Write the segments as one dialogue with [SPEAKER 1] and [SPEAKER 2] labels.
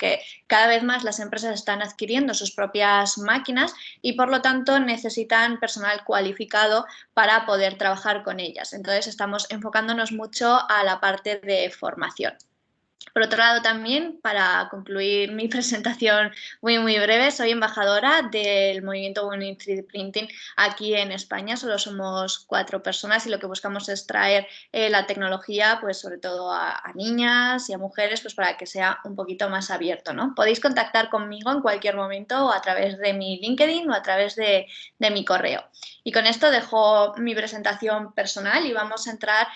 [SPEAKER 1] que cada vez más las empresas están adquiriendo sus propias máquinas y por lo tanto necesitan personal cualificado para poder trabajar con ellas. Entonces estamos enfocándonos mucho a la parte de formación. Por otro lado, también, para concluir mi presentación muy breve, soy embajadora del movimiento Women in 3D Printing aquí en España. Solo somos 4 personas y lo que buscamos es traer la tecnología, pues sobre todo a niñas y a mujeres, pues para que sea un poquito más abierto, ¿no? Podéis contactar conmigo en cualquier momento o a través de mi LinkedIn o a través de mi correo. Y con esto dejo mi presentación personal y vamos a entrar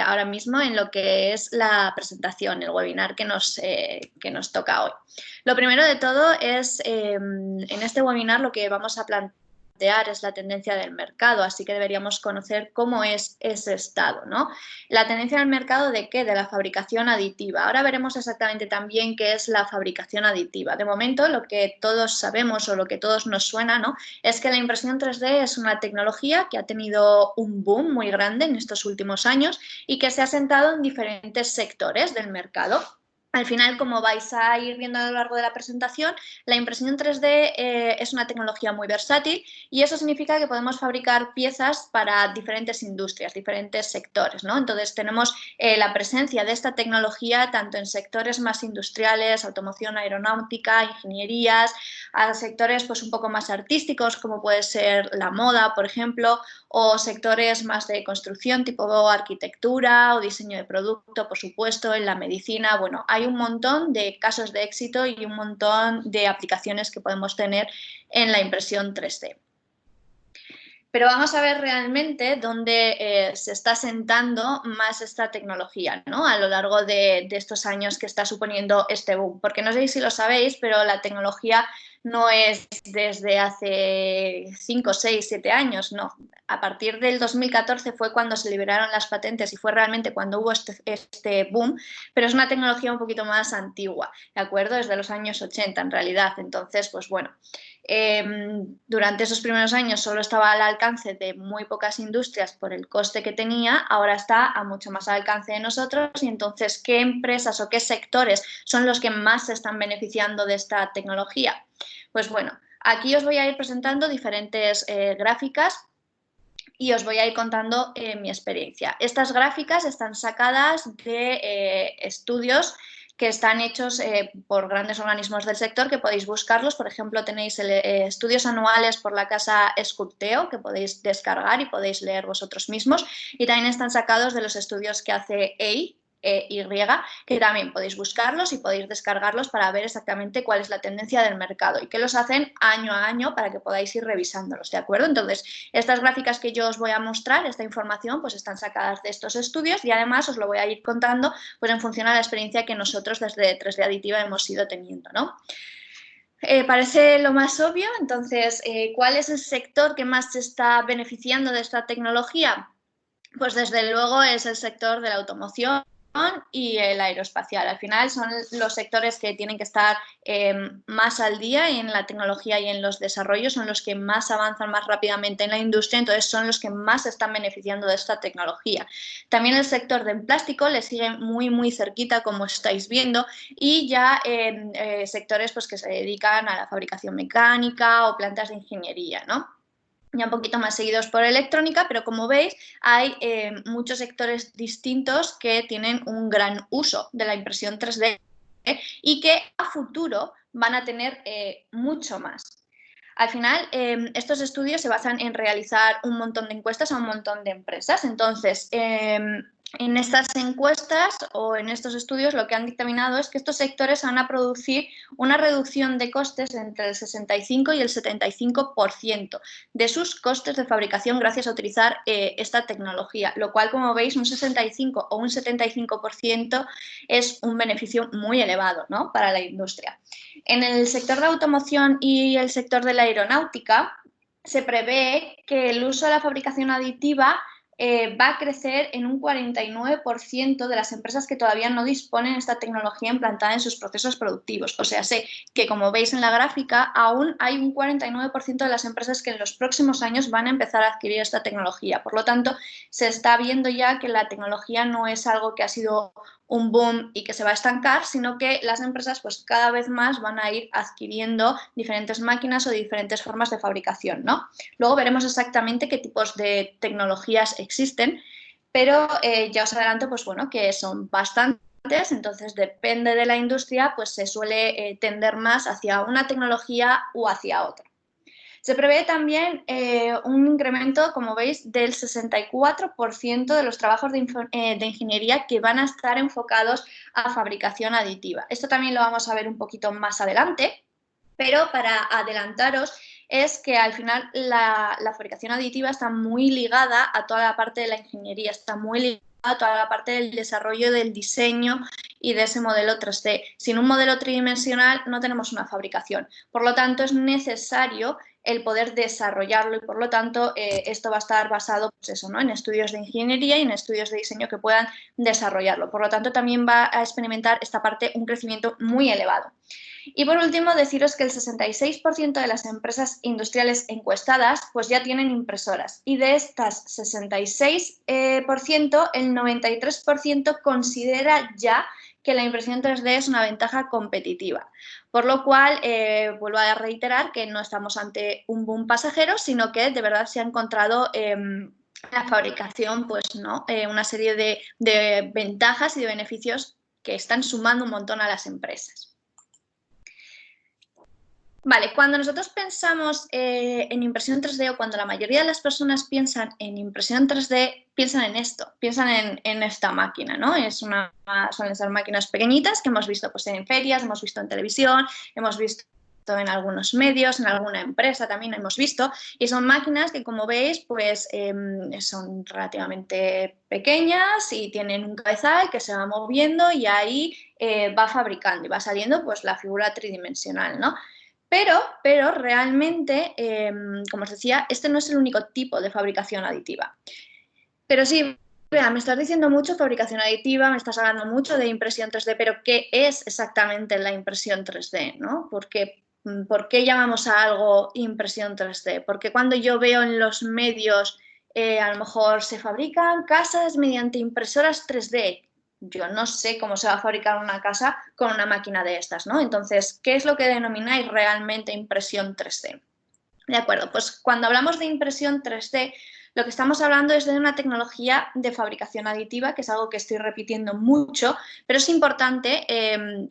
[SPEAKER 1] ahora mismo en lo que es la presentación, el webinar que nos toca hoy. Lo primero de todo es, en este webinar lo que vamos a plantear es la tendencia del mercado, así que deberíamos conocer cómo es ese estado, ¿no? La tendencia del mercado ¿de qué? De la fabricación aditiva. Ahora veremos exactamente también qué es la fabricación aditiva. De momento, lo que todos sabemos o lo que todos nos suena, ¿no? Es que la impresión 3D es una tecnología que ha tenido un boom muy grande en estos últimos años y que se ha sentado en diferentes sectores del mercado. Al final, como vais a ir viendo a lo largo de la presentación, la impresión 3D es una tecnología muy versátil y eso significa que podemos fabricar piezas para diferentes industrias, diferentes sectores, ¿no? Entonces tenemos la presencia de esta tecnología tanto en sectores más industriales, automoción, aeronáutica, ingenierías, a sectores pues un poco más artísticos como puede ser la moda, por ejemplo, o sectores más de construcción tipo arquitectura o diseño de producto, por supuesto, en la medicina. Bueno, hay un montón de casos de éxito y un montón de aplicaciones que podemos tener en la impresión 3D. Pero vamos a ver realmente dónde se está sentando más esta tecnología, ¿no? A lo largo de estos años que está suponiendo este boom. Porque no sé si lo sabéis, pero la tecnología no es desde hace 5, 6, 7 años, no. A partir del 2014 fue cuando se liberaron las patentes y fue realmente cuando hubo este boom, pero es una tecnología un poquito más antigua, ¿de acuerdo? Desde los años 80 en realidad. Entonces, pues bueno, durante esos primeros años solo estaba al alcance de muy pocas industrias por el coste que tenía, ahora está a mucho más al alcance de nosotros y entonces, ¿qué empresas o qué sectores son los que más se están beneficiando de esta tecnología? Pues bueno, aquí os voy a ir presentando diferentes gráficas y os voy a ir contando mi experiencia. Estas gráficas están sacadas de estudios que están hechos por grandes organismos del sector, que podéis buscarlos. Por ejemplo, tenéis estudios anuales por la casa Sculpteo, que podéis descargar y podéis leer vosotros mismos. Y también están sacados de los estudios que hace EY, que también podéis buscarlos y podéis descargarlos para ver exactamente cuál es la tendencia del mercado y que los hacen año a año para que podáis ir revisándolos, ¿de acuerdo? Entonces, estas gráficas que yo os voy a mostrar, esta información, pues están sacadas de estos estudios y además os lo voy a ir contando pues en función a la experiencia que nosotros desde 3D Aditiva hemos ido teniendo, ¿no? Parece lo más obvio, entonces, ¿cuál es el sector que más se está beneficiando de esta tecnología? Pues desde luego es el sector de la automoción y el aeroespacial. Al final son los sectores que tienen que estar más al día en la tecnología y en los desarrollos, son los que más avanzan más rápidamente en la industria, entonces son los que más se están beneficiando de esta tecnología. También el sector del plástico le sigue muy cerquita, como estáis viendo, y ya sectores pues, que se dedican a la fabricación mecánica o plantas de ingeniería, ¿no? Ya un poquito más seguidos por electrónica, pero como veis hay muchos sectores distintos que tienen un gran uso de la impresión 3D y que a futuro van a tener mucho más. Al final, estos estudios se basan en realizar un montón de encuestas a un montón de empresas. Entonces, en estas encuestas o en estos estudios lo que han dictaminado es que estos sectores van a producir una reducción de costes entre el 65 y el 75% de sus costes de fabricación gracias a utilizar esta tecnología, lo cual, como veis, un 65 o un 75% es un beneficio muy elevado, ¿no?, para la industria. En el sector de automoción y el sector de la aeronáutica se prevé que el uso de la fabricación aditiva va a crecer en un 49% de las empresas que todavía no disponen de esta tecnología implantada en sus procesos productivos. O sea, sé que, como veis en la gráfica, aún hay un 49% de las empresas que en los próximos años van a empezar a adquirir esta tecnología. Por lo tanto, se está viendo ya que la tecnología no es algo que ha sido un boom y que se va a estancar, sino que las empresas pues cada vez más van a ir adquiriendo diferentes máquinas o diferentes formas de fabricación, ¿no? Luego veremos exactamente qué tipos de tecnologías existen, pero ya os adelanto pues bueno, que son bastantes. Entonces, depende de la industria, pues se suele tender más hacia una tecnología u hacia otra. Se prevé también un incremento, como veis, del 64% de los trabajos de ingeniería que van a estar enfocados a fabricación aditiva. Esto también lo vamos a ver un poquito más adelante, pero para adelantaros es que al final la fabricación aditiva está muy ligada a toda la parte de la ingeniería, está muy ligada a toda la parte del desarrollo del diseño y de ese modelo 3D. Sin un modelo tridimensional no tenemos una fabricación. Por lo tanto, es necesario el poder desarrollarlo y por lo tanto esto va a estar basado pues eso, ¿no? En estudios de ingeniería y en estudios de diseño que puedan desarrollarlo. Por lo tanto, también va a experimentar esta parte un crecimiento muy elevado. Y por último, deciros que el 66% de las empresas industriales encuestadas pues ya tienen impresoras y de estas 66%, el 93% considera ya que la impresión 3D es una ventaja competitiva. Por lo cual, vuelvo a reiterar que no estamos ante un boom pasajero, sino que de verdad se ha encontrado la fabricación, pues no, una serie de ventajas y de beneficios que están sumando un montón a las empresas. Vale, cuando nosotros pensamos en impresión 3D o cuando la mayoría de las personas piensan en impresión 3D, piensan en esto, piensan en esta máquina, ¿no? Suelen ser máquinas pequeñitas que hemos visto pues, en ferias, hemos visto en televisión, hemos visto en algunos medios, en alguna empresa también hemos visto, y son máquinas que, como veis, pues son relativamente pequeñas y tienen un cabezal que se va moviendo y ahí va fabricando y va saliendo pues la figura tridimensional, ¿no? Pero realmente, como os decía, este no es el único tipo de fabricación aditiva. Pero sí, vea, me estás diciendo mucho fabricación aditiva, me estás hablando mucho de impresión 3D, pero ¿qué es exactamente la impresión 3D? ¿No? ¿Por qué llamamos a algo impresión 3D? Porque cuando yo veo en los medios, a lo mejor se fabrican casas mediante impresoras 3D. Yo no sé cómo se va a fabricar una casa con una máquina de estas, ¿no? Entonces, ¿qué es lo que denomináis realmente impresión 3D? De acuerdo, pues cuando hablamos de impresión 3D, lo que estamos hablando es de una tecnología de fabricación aditiva, que es algo que estoy repitiendo mucho, pero es importante.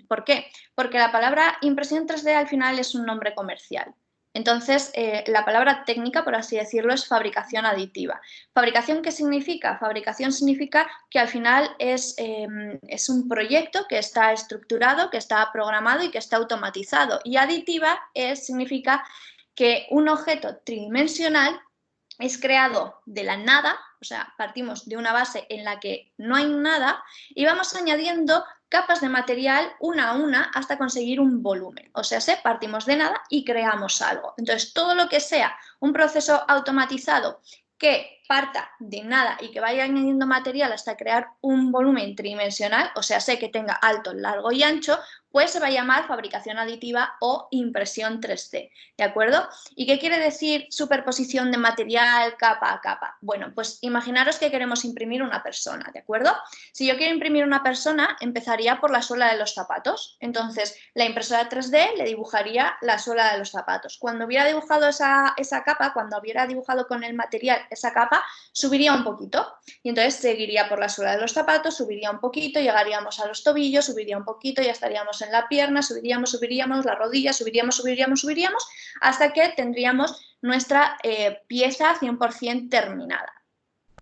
[SPEAKER 1] ¿Por qué? Porque la palabra impresión 3D al final es un nombre comercial. Entonces, la palabra técnica, por así decirlo, es fabricación aditiva. ¿Fabricación qué significa? Fabricación significa que al final es un proyecto que está estructurado, que está programado y que está automatizado. Y aditiva significa que un objeto tridimensional es creado de la nada, o sea, partimos de una base en la que no hay nada y vamos añadiendo capas de material una a una hasta conseguir un volumen. O sea, partimos de nada y creamos algo. Entonces, todo lo que sea un proceso automatizado que parta de nada y que vaya añadiendo material hasta crear un volumen tridimensional, o sea, que tenga alto, largo y ancho, pues se va a llamar fabricación aditiva o impresión 3D, ¿de acuerdo? ¿Y qué quiere decir superposición de material capa a capa? Bueno, pues imaginaros que queremos imprimir una persona, ¿de acuerdo? Si yo quiero imprimir una persona, empezaría por la suela de los zapatos. Entonces, la impresora 3D le dibujaría la suela de los zapatos. Cuando hubiera dibujado esa capa, cuando hubiera dibujado con el material esa capa, subiría un poquito. Y entonces seguiría por la suela de los zapatos, subiría un poquito, llegaríamos a los tobillos, subiría un poquito, ya estaríamos en la pierna, subiríamos la rodilla, subiríamos, hasta que tendríamos nuestra pieza 100% terminada.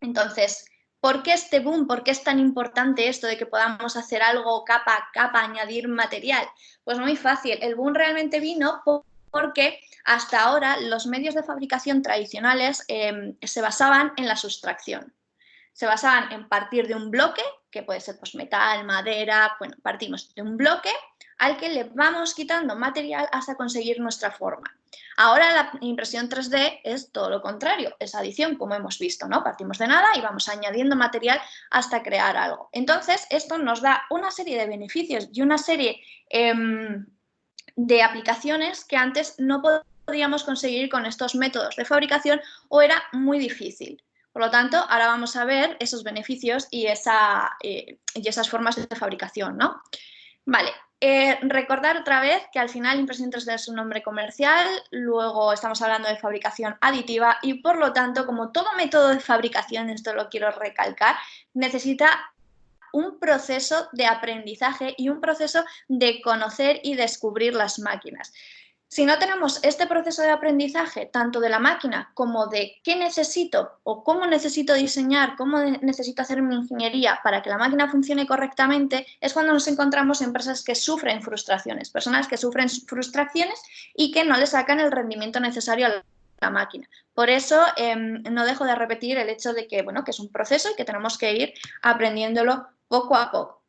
[SPEAKER 1] Entonces, ¿por qué este boom? ¿Por qué es tan importante esto de que podamos hacer algo capa a capa, añadir material? Pues muy fácil, el boom realmente vino porque hasta ahora los medios de fabricación tradicionales se basaban en la sustracción. Se basaban en partir de un bloque, que puede ser pues, metal, madera, bueno, partimos de un bloque al que le vamos quitando material hasta conseguir nuestra forma. Ahora la impresión 3D es todo lo contrario, es adición, como hemos visto, ¿no? Partimos de nada y vamos añadiendo material hasta crear algo. Entonces, esto nos da una serie de beneficios y una serie de aplicaciones que antes no podíamos conseguir con estos métodos de fabricación o era muy difícil. Por lo tanto, ahora vamos a ver esos beneficios y esas formas de fabricación, ¿no? Vale, recordar otra vez que al final impresión 3D es un nombre comercial, luego estamos hablando de fabricación aditiva y por lo tanto, como todo método de fabricación, esto lo quiero recalcar, necesita un proceso de aprendizaje y un proceso de conocer y descubrir las máquinas. Si no tenemos este proceso de aprendizaje, tanto de la máquina como de qué necesito o cómo necesito diseñar, cómo necesito hacer mi ingeniería para que la máquina funcione correctamente, es cuando nos encontramos empresas que sufren frustraciones, personas que sufren frustraciones y que no le sacan el rendimiento necesario a la máquina. Por eso no dejo de repetir el hecho de que, bueno, que es un proceso y que tenemos que ir aprendiéndolo poco a poco.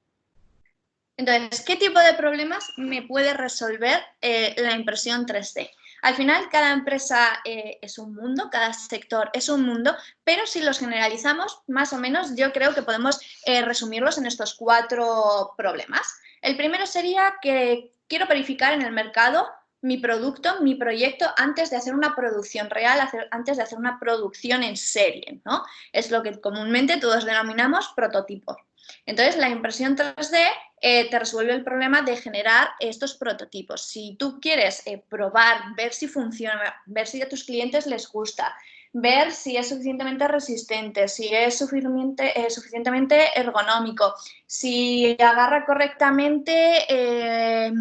[SPEAKER 1] Entonces, ¿qué tipo de problemas me puede resolver la impresión 3D? Al final, cada empresa es un mundo, cada sector es un mundo, pero si los generalizamos, más o menos, yo creo que podemos resumirlos en estos 4 problemas. El primero sería que quiero verificar en el mercado mi producto, mi proyecto, antes de hacer una producción real, antes de hacer una producción en serie, ¿no? Es lo que comúnmente todos denominamos prototipo. Entonces, la impresión 3D te resuelve el problema de generar estos prototipos. Si tú quieres probar, ver si funciona, ver si a tus clientes les gusta, ver si es suficientemente resistente, si es suficientemente ergonómico, si agarra correctamente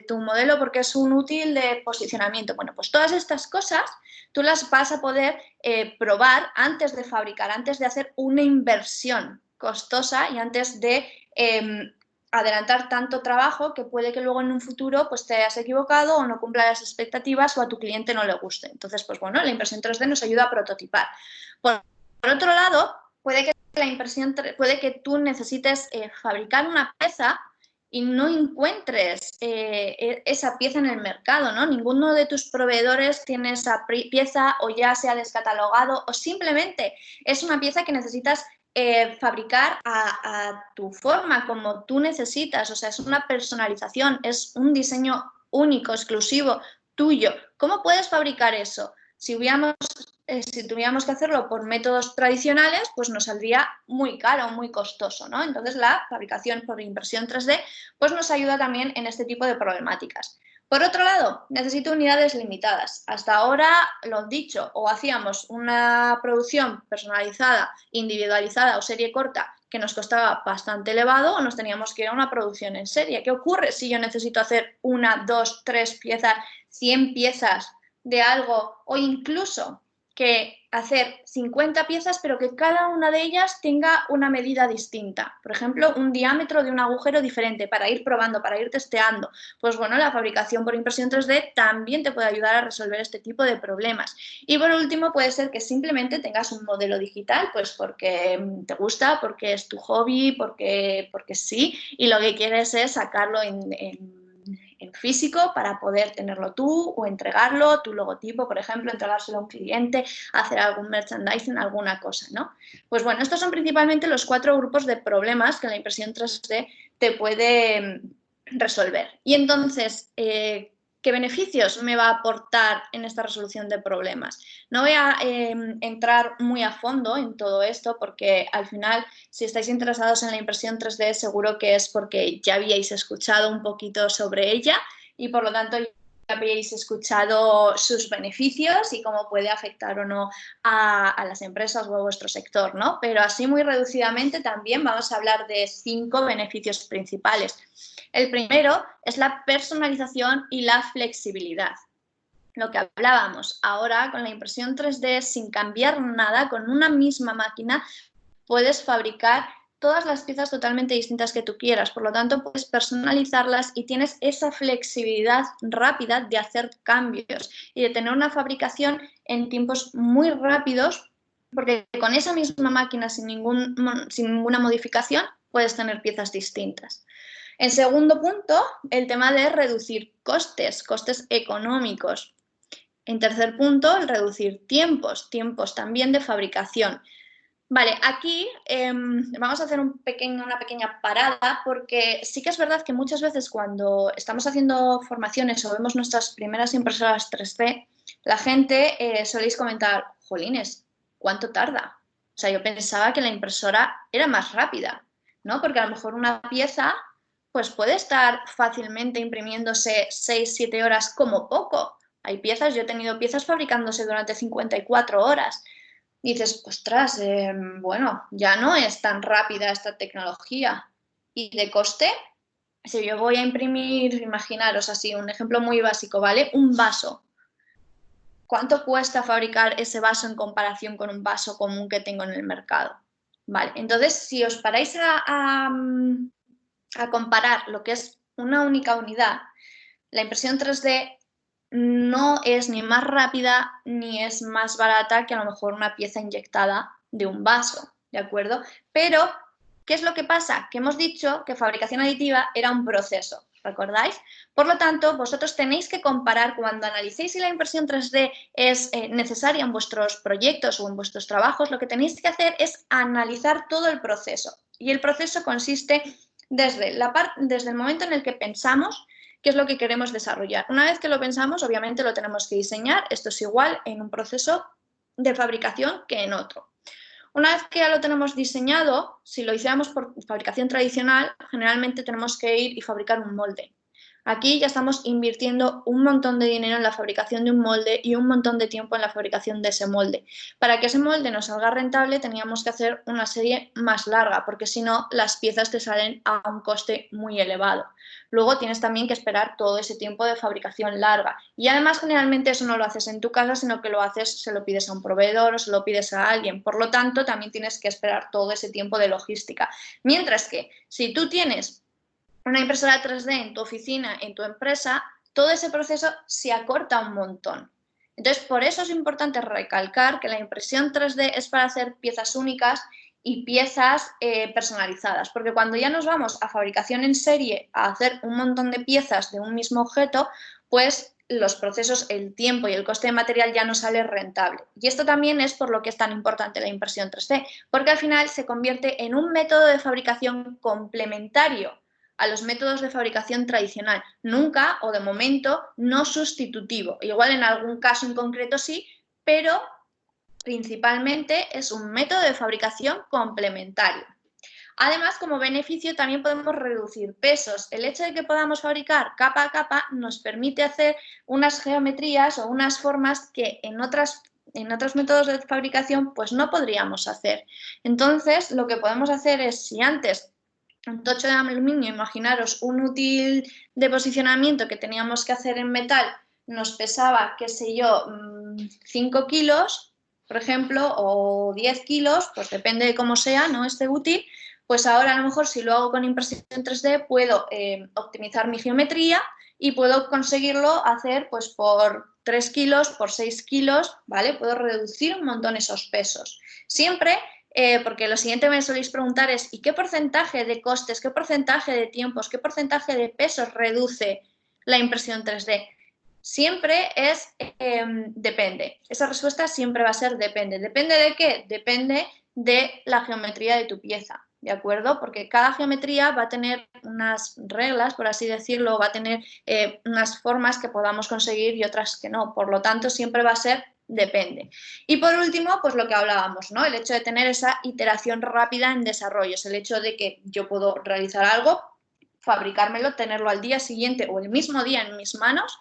[SPEAKER 1] tu modelo porque es un útil de posicionamiento. Bueno, pues todas estas cosas tú las vas a poder probar antes de fabricar, antes de hacer una inversión costosa y antes de adelantar tanto trabajo que puede que luego en un futuro pues, te hayas equivocado o no cumpla las expectativas o a tu cliente no le guste. Entonces, pues bueno, la impresión 3D nos ayuda a prototipar. Por otro lado, puede que tú necesites fabricar una pieza y no encuentres esa pieza en el mercado, ¿no? Ninguno de tus proveedores tiene esa pieza o ya se ha descatalogado o simplemente es una pieza que necesitas fabricar a tu forma, como tú necesitas, o sea, es una personalización, es un diseño único, exclusivo, tuyo. ¿Cómo puedes fabricar eso? Si tuviéramos que hacerlo por métodos tradicionales, pues nos saldría muy caro, muy costoso, ¿no? Entonces la fabricación por impresión 3D pues nos ayuda también en este tipo de problemáticas. Por otro lado, necesito unidades limitadas. Hasta ahora, lo dicho, o hacíamos una producción personalizada, individualizada o serie corta que nos costaba bastante elevado o nos teníamos que ir a una producción en serie. ¿Qué ocurre si yo necesito hacer 1, 2, 3 piezas, 100 piezas de algo o incluso que hacer 50 piezas pero que cada una de ellas tenga una medida distinta? Por ejemplo, un diámetro de un agujero diferente para ir probando, para ir testeando. Pues bueno, la fabricación por impresión 3D también te puede ayudar a resolver este tipo de problemas. Y por último, puede ser que simplemente tengas un modelo digital, pues porque te gusta, porque es tu hobby, porque sí, y lo que quieres es sacarlo en físico para poder tenerlo tú o entregarlo, tu logotipo, por ejemplo, entregárselo a un cliente, hacer algún merchandising, alguna cosa, ¿no? Pues bueno, estos son principalmente los 4 grupos de problemas que la impresión 3D te puede resolver. Y entonces, ¿qué beneficios me va a aportar en esta resolución de problemas? No voy a entrar muy a fondo en todo esto porque al final, si estáis interesados en la impresión 3D, seguro que es porque ya habíais escuchado un poquito sobre ella y por lo tanto ya habéis escuchado sus beneficios y cómo puede afectar o no a las empresas o a vuestro sector, ¿no? Pero así muy reducidamente también vamos a hablar de 5 beneficios principales. El primero es la personalización y la flexibilidad. Lo que hablábamos ahora con la impresión 3D, sin cambiar nada, con una misma máquina, puedes fabricar todas las piezas totalmente distintas que tú quieras. Por lo tanto, puedes personalizarlas y tienes esa flexibilidad rápida de hacer cambios y de tener una fabricación en tiempos muy rápidos, porque con esa misma máquina, sin ninguna modificación, puedes tener piezas distintas. En segundo punto, el tema de reducir costes económicos. En tercer punto, el reducir tiempos también de fabricación. Vale, aquí vamos a hacer una pequeña parada porque sí que es verdad que muchas veces cuando estamos haciendo formaciones o vemos nuestras primeras impresoras 3D, la gente soléis comentar, jolines, ¿cuánto tarda? O sea, yo pensaba que la impresora era más rápida, ¿no? Porque a lo mejor una pieza pues puede estar fácilmente imprimiéndose 6-7 horas como poco. Hay piezas, yo he tenido piezas fabricándose durante 54 horas. Y dices, ostras, bueno, ya no es tan rápida esta tecnología. Y de coste, si yo voy a imprimir, imaginaros así, un ejemplo muy básico, ¿vale? Un vaso. ¿Cuánto cuesta fabricar ese vaso en comparación con un vaso común que tengo en el mercado? Vale, entonces si os paráis a comparar lo que es una única unidad, la impresión 3D no es ni más rápida ni es más barata que a lo mejor una pieza inyectada de un vaso, ¿de acuerdo? Pero, ¿qué es lo que pasa? Que hemos dicho que fabricación aditiva era un proceso, ¿recordáis? Por lo tanto, vosotros tenéis que comparar cuando analicéis si la impresión 3D es necesaria en vuestros proyectos o en vuestros trabajos, lo que tenéis que hacer es analizar todo el proceso. Y el proceso consiste desde el momento en el que pensamos qué es lo que queremos desarrollar. Una vez que lo pensamos, obviamente lo tenemos que diseñar. Esto es igual en un proceso de fabricación que en otro. Una vez que ya lo tenemos diseñado, si lo hiciéramos por fabricación tradicional, generalmente tenemos que ir y fabricar un molde. Aquí ya estamos invirtiendo un montón de dinero en la fabricación de un molde y un montón de tiempo en la fabricación de ese molde. Para que ese molde nos salga rentable teníamos que hacer una serie más larga, porque si no las piezas te salen a un coste muy elevado. Luego tienes también que esperar todo ese tiempo de fabricación larga. Y además generalmente eso no lo haces en tu casa, sino que lo haces, se lo pides a un proveedor o se lo pides a alguien. Por lo tanto, también tienes que esperar todo ese tiempo de logística. Mientras que si tú tienes una impresora 3D en tu oficina, en tu empresa, todo ese proceso se acorta un montón. Entonces, por eso es importante recalcar que la impresión 3D es para hacer piezas únicas y piezas personalizadas, porque cuando ya nos vamos a fabricación en serie, a hacer un montón de piezas de un mismo objeto, pues los procesos, el tiempo y el coste de material ya no sale rentable. Y esto también es por lo que es tan importante la impresión 3D, porque al final se convierte en un método de fabricación complementario a los métodos de fabricación tradicional, nunca o de momento no sustitutivo. Igual en algún caso en concreto sí, pero principalmente es un método de fabricación complementario. Además, como beneficio también podemos reducir pesos. El hecho de que podamos fabricar capa a capa nos permite hacer unas geometrías o unas formas que en otros métodos de fabricación pues no podríamos hacer. Entonces, lo que podemos hacer es, si antes un tocho de aluminio, imaginaros un útil de posicionamiento que teníamos que hacer en metal, nos pesaba, qué sé yo, 5 kilos, por ejemplo, o 10 kilos, pues depende de cómo sea, ¿no? Este útil, pues ahora a lo mejor si lo hago con impresión 3D puedo optimizar mi geometría y puedo conseguirlo hacer pues por 3 kilos, por 6 kilos, ¿vale? Puedo reducir un montón esos pesos. Siempre porque lo siguiente me soléis preguntar es ¿y qué porcentaje de costes, qué porcentaje de tiempos, qué porcentaje de pesos reduce la impresión 3D? Siempre es depende. Esa respuesta siempre va a ser depende. ¿Depende de qué? Depende de la geometría de tu pieza, ¿de acuerdo? Porque cada geometría va a tener unas reglas, por así decirlo, va a tener unas formas que podamos conseguir y otras que no. Por lo tanto, siempre va a ser depende. Y por último, pues lo que hablábamos, ¿no? El hecho de tener esa iteración rápida en desarrollos, el hecho de que yo puedo realizar algo, fabricármelo, tenerlo al día siguiente o el mismo día en mis manos,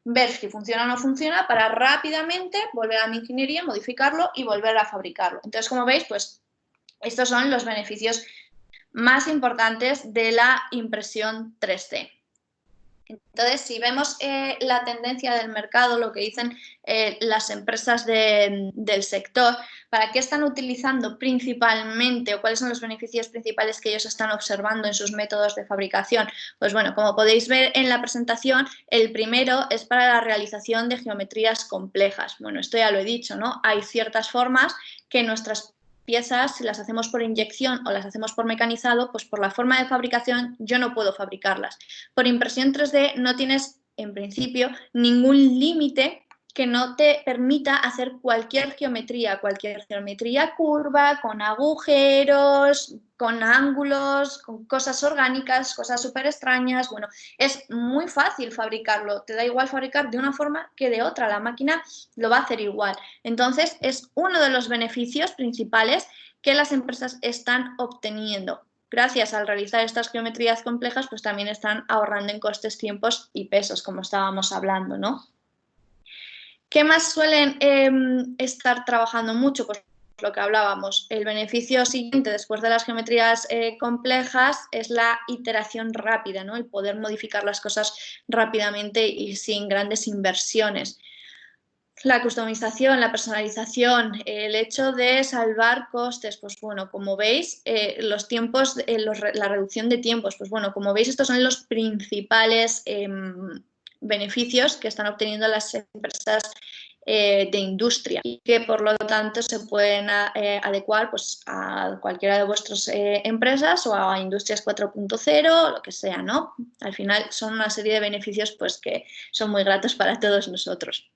[SPEAKER 1] ver si funciona o no funciona para rápidamente volver a mi ingeniería, modificarlo y volver a fabricarlo. Entonces, como veis, pues estos son los beneficios más importantes de la impresión 3D. Entonces, si vemos la tendencia del mercado, lo que dicen las empresas del sector, ¿para qué están utilizando principalmente o cuáles son los beneficios principales que ellos están observando en sus métodos de fabricación? Pues bueno, como podéis ver en la presentación, el primero es para la realización de geometrías complejas. Bueno, esto ya lo he dicho, ¿no? Hay ciertas formas que nuestras piezas, si las hacemos por inyección o las hacemos por mecanizado, pues por la forma de fabricación yo no puedo fabricarlas. Por impresión 3D no tienes, en principio, ningún límite que no te permita hacer cualquier geometría curva, con agujeros, con ángulos, con cosas orgánicas, cosas súper extrañas. Bueno, es muy fácil fabricarlo, te da igual fabricar de una forma que de otra, la máquina lo va a hacer igual. Entonces, es uno de los beneficios principales que las empresas están obteniendo. Gracias al realizar estas geometrías complejas, pues también están ahorrando en costes, tiempos y pesos, como estábamos hablando, ¿no? ¿Qué más suelen estar trabajando mucho? Pues lo que hablábamos, el beneficio siguiente después de las geometrías complejas es la iteración rápida, ¿no? El poder modificar las cosas rápidamente y sin grandes inversiones. La customización, la personalización, el hecho de salvar costes, pues bueno, como veis, los tiempos, la reducción de tiempos, pues bueno, como veis, estos son los principales beneficios que están obteniendo las empresas de industria y que por lo tanto se pueden adecuar pues, a cualquiera de vuestras empresas o a Industrias 4.0 o lo que sea, ¿no? Al final son una serie de beneficios pues, que son muy gratos para todos nosotros.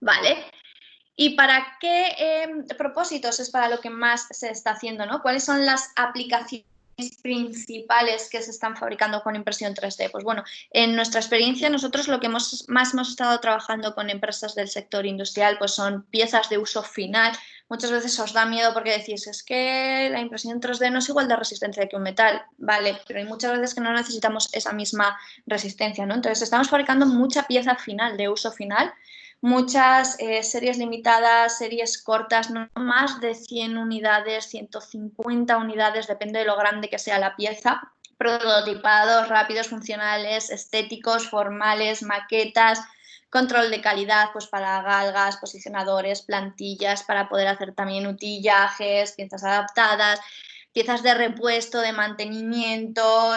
[SPEAKER 1] ¿Vale? ¿Y para qué propósitos es para lo que más se está haciendo, ¿no? ¿Cuáles son las aplicaciones principales que se están fabricando con impresión 3D? Pues bueno, en nuestra experiencia nosotros lo que más hemos estado trabajando con empresas del sector industrial pues son piezas de uso final. Muchas veces os da miedo porque decís, es que la impresión 3D no es igual de resistente que un metal, vale, pero hay muchas veces que no necesitamos esa misma resistencia, ¿no? Entonces estamos fabricando mucha pieza final, de uso final, muchas series limitadas, series cortas, no más de 100 unidades, 150 unidades, depende de lo grande que sea la pieza, prototipados, rápidos, funcionales, estéticos, formales, maquetas, control de calidad pues para galgas, posicionadores, plantillas, para poder hacer también utillajes, piezas adaptadas, piezas de repuesto, de mantenimiento,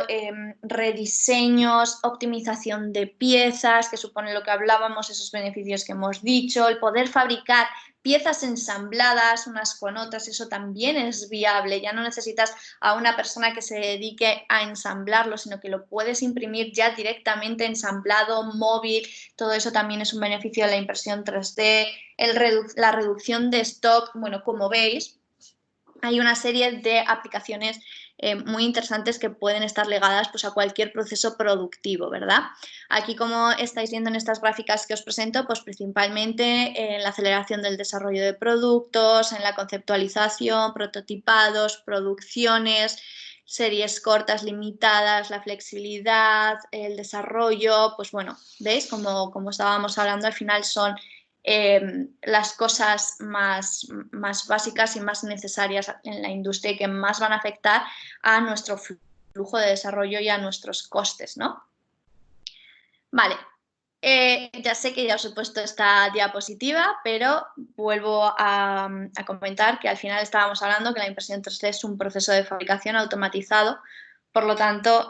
[SPEAKER 1] rediseños, optimización de piezas, que supone lo que hablábamos, esos beneficios que hemos dicho, el poder fabricar piezas ensambladas unas con otras, eso también es viable, ya no necesitas a una persona que se dedique a ensamblarlo, sino que lo puedes imprimir ya directamente ensamblado, móvil, todo eso también es un beneficio de la impresión 3D, la reducción de stock, bueno, como veis, hay una serie de aplicaciones muy interesantes que pueden estar ligadas pues, a cualquier proceso productivo, ¿verdad? Aquí, como estáis viendo en estas gráficas que os presento, pues principalmente en la aceleración del desarrollo de productos, en la conceptualización, prototipados, producciones, series cortas, limitadas, la flexibilidad, el desarrollo, pues bueno, ¿veis? Como estábamos hablando, al final son las cosas más básicas y más necesarias en la industria y que más van a afectar a nuestro flujo de desarrollo y a nuestros costes, ¿no? Vale, ya sé que ya os he puesto esta diapositiva, pero vuelvo a comentar que al final estábamos hablando que la impresión 3D es un proceso de fabricación automatizado, por lo tanto,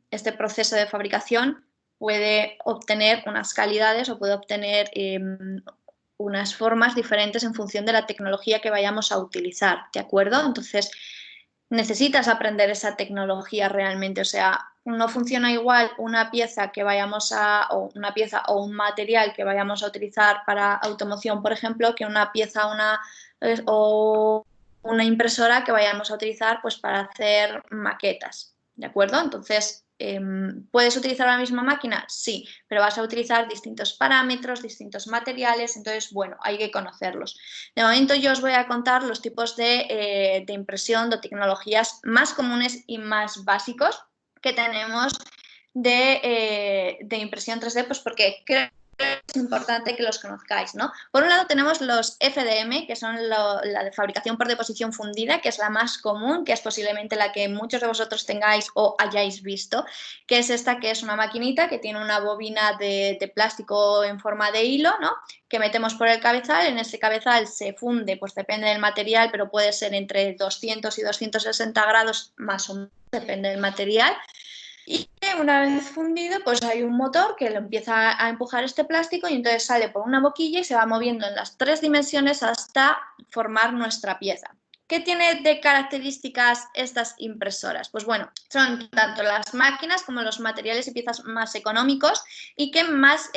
[SPEAKER 1] este proceso de fabricación puede obtener unas calidades o puede obtener unas formas diferentes en función de la tecnología que vayamos a utilizar, ¿de acuerdo? Entonces, necesitas aprender esa tecnología realmente, o sea, no funciona igual una pieza que vayamos o una pieza o un material que vayamos a utilizar para automoción, por ejemplo, que una pieza o una impresora que vayamos a utilizar pues para hacer maquetas, ¿de acuerdo? Entonces, ¿puedes utilizar la misma máquina? Sí, pero vas a utilizar distintos parámetros, distintos materiales, entonces, bueno, hay que conocerlos. De momento yo os voy a contar los tipos de impresión, de tecnologías más comunes y más básicos que tenemos de impresión 3D, pues porque creo que es importante que los conozcáis, ¿no? Por un lado tenemos los FDM, que son la de fabricación por deposición fundida, que es la más común, que es posiblemente la que muchos de vosotros tengáis o hayáis visto, que es esta, que es una maquinita que tiene una bobina de plástico en forma de hilo, ¿no? Que metemos por el cabezal, en ese cabezal se funde, pues depende del material, pero puede ser entre 200 y 260 grados, más o menos, depende del material. Y una vez fundido, pues hay un motor que lo empieza a empujar este plástico y entonces sale por una boquilla y se va moviendo en las 3 dimensiones hasta formar nuestra pieza. ¿Qué tiene de características estas impresoras? Pues bueno, son tanto las máquinas como los materiales y piezas más económicos y que más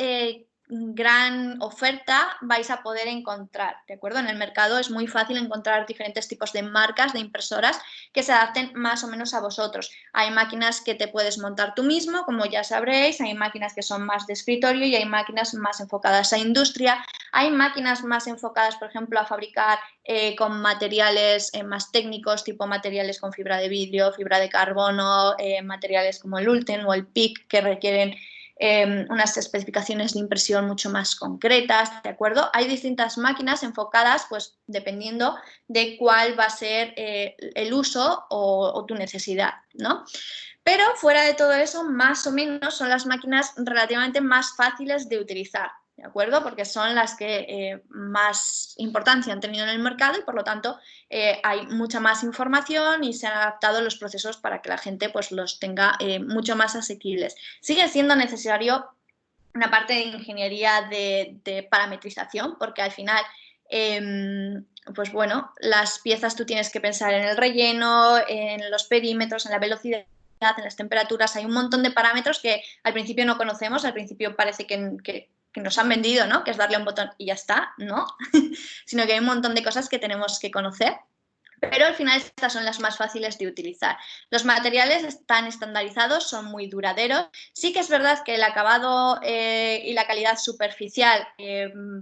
[SPEAKER 1] gran oferta vais a poder encontrar, ¿de acuerdo? En el mercado es muy fácil encontrar diferentes tipos de marcas de impresoras que se adapten más o menos a vosotros. Hay máquinas que te puedes montar tú mismo, como ya sabréis, hay máquinas que son más de escritorio y hay máquinas más enfocadas a industria, hay máquinas más enfocadas, por ejemplo, a fabricar con materiales más técnicos, tipo materiales con fibra de vidrio, fibra de carbono, materiales como el Ultem o el PIC que requieren unas especificaciones de impresión mucho más concretas, ¿de acuerdo? Hay distintas máquinas enfocadas, pues dependiendo de cuál va a ser el uso o tu necesidad, ¿no? Pero fuera de todo eso, más o menos son las máquinas relativamente más fáciles de utilizar, ¿de acuerdo? Porque son las que más importancia han tenido en el mercado y por lo tanto hay mucha más información y se han adaptado los procesos para que la gente pues los tenga mucho más asequibles. Sigue siendo necesario una parte de ingeniería de parametrización porque al final pues bueno, las piezas tú tienes que pensar en el relleno, en los perímetros, en la velocidad, en las temperaturas, hay un montón de parámetros que al principio no conocemos, al principio parece que nos han vendido, ¿no? Que es darle un botón y ya está, ¿no? Sino que hay un montón de cosas que tenemos que conocer. Pero al final estas son las más fáciles de utilizar. Los materiales están estandarizados, son muy duraderos. Sí que es verdad que el acabado y la calidad superficial,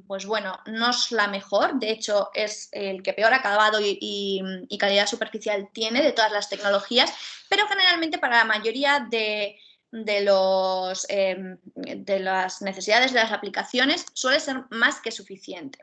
[SPEAKER 1] pues bueno, no es la mejor. De hecho, es el que peor acabado y calidad superficial tiene de todas las tecnologías. Pero generalmente para la mayoría de las necesidades de las aplicaciones suele ser más que suficiente.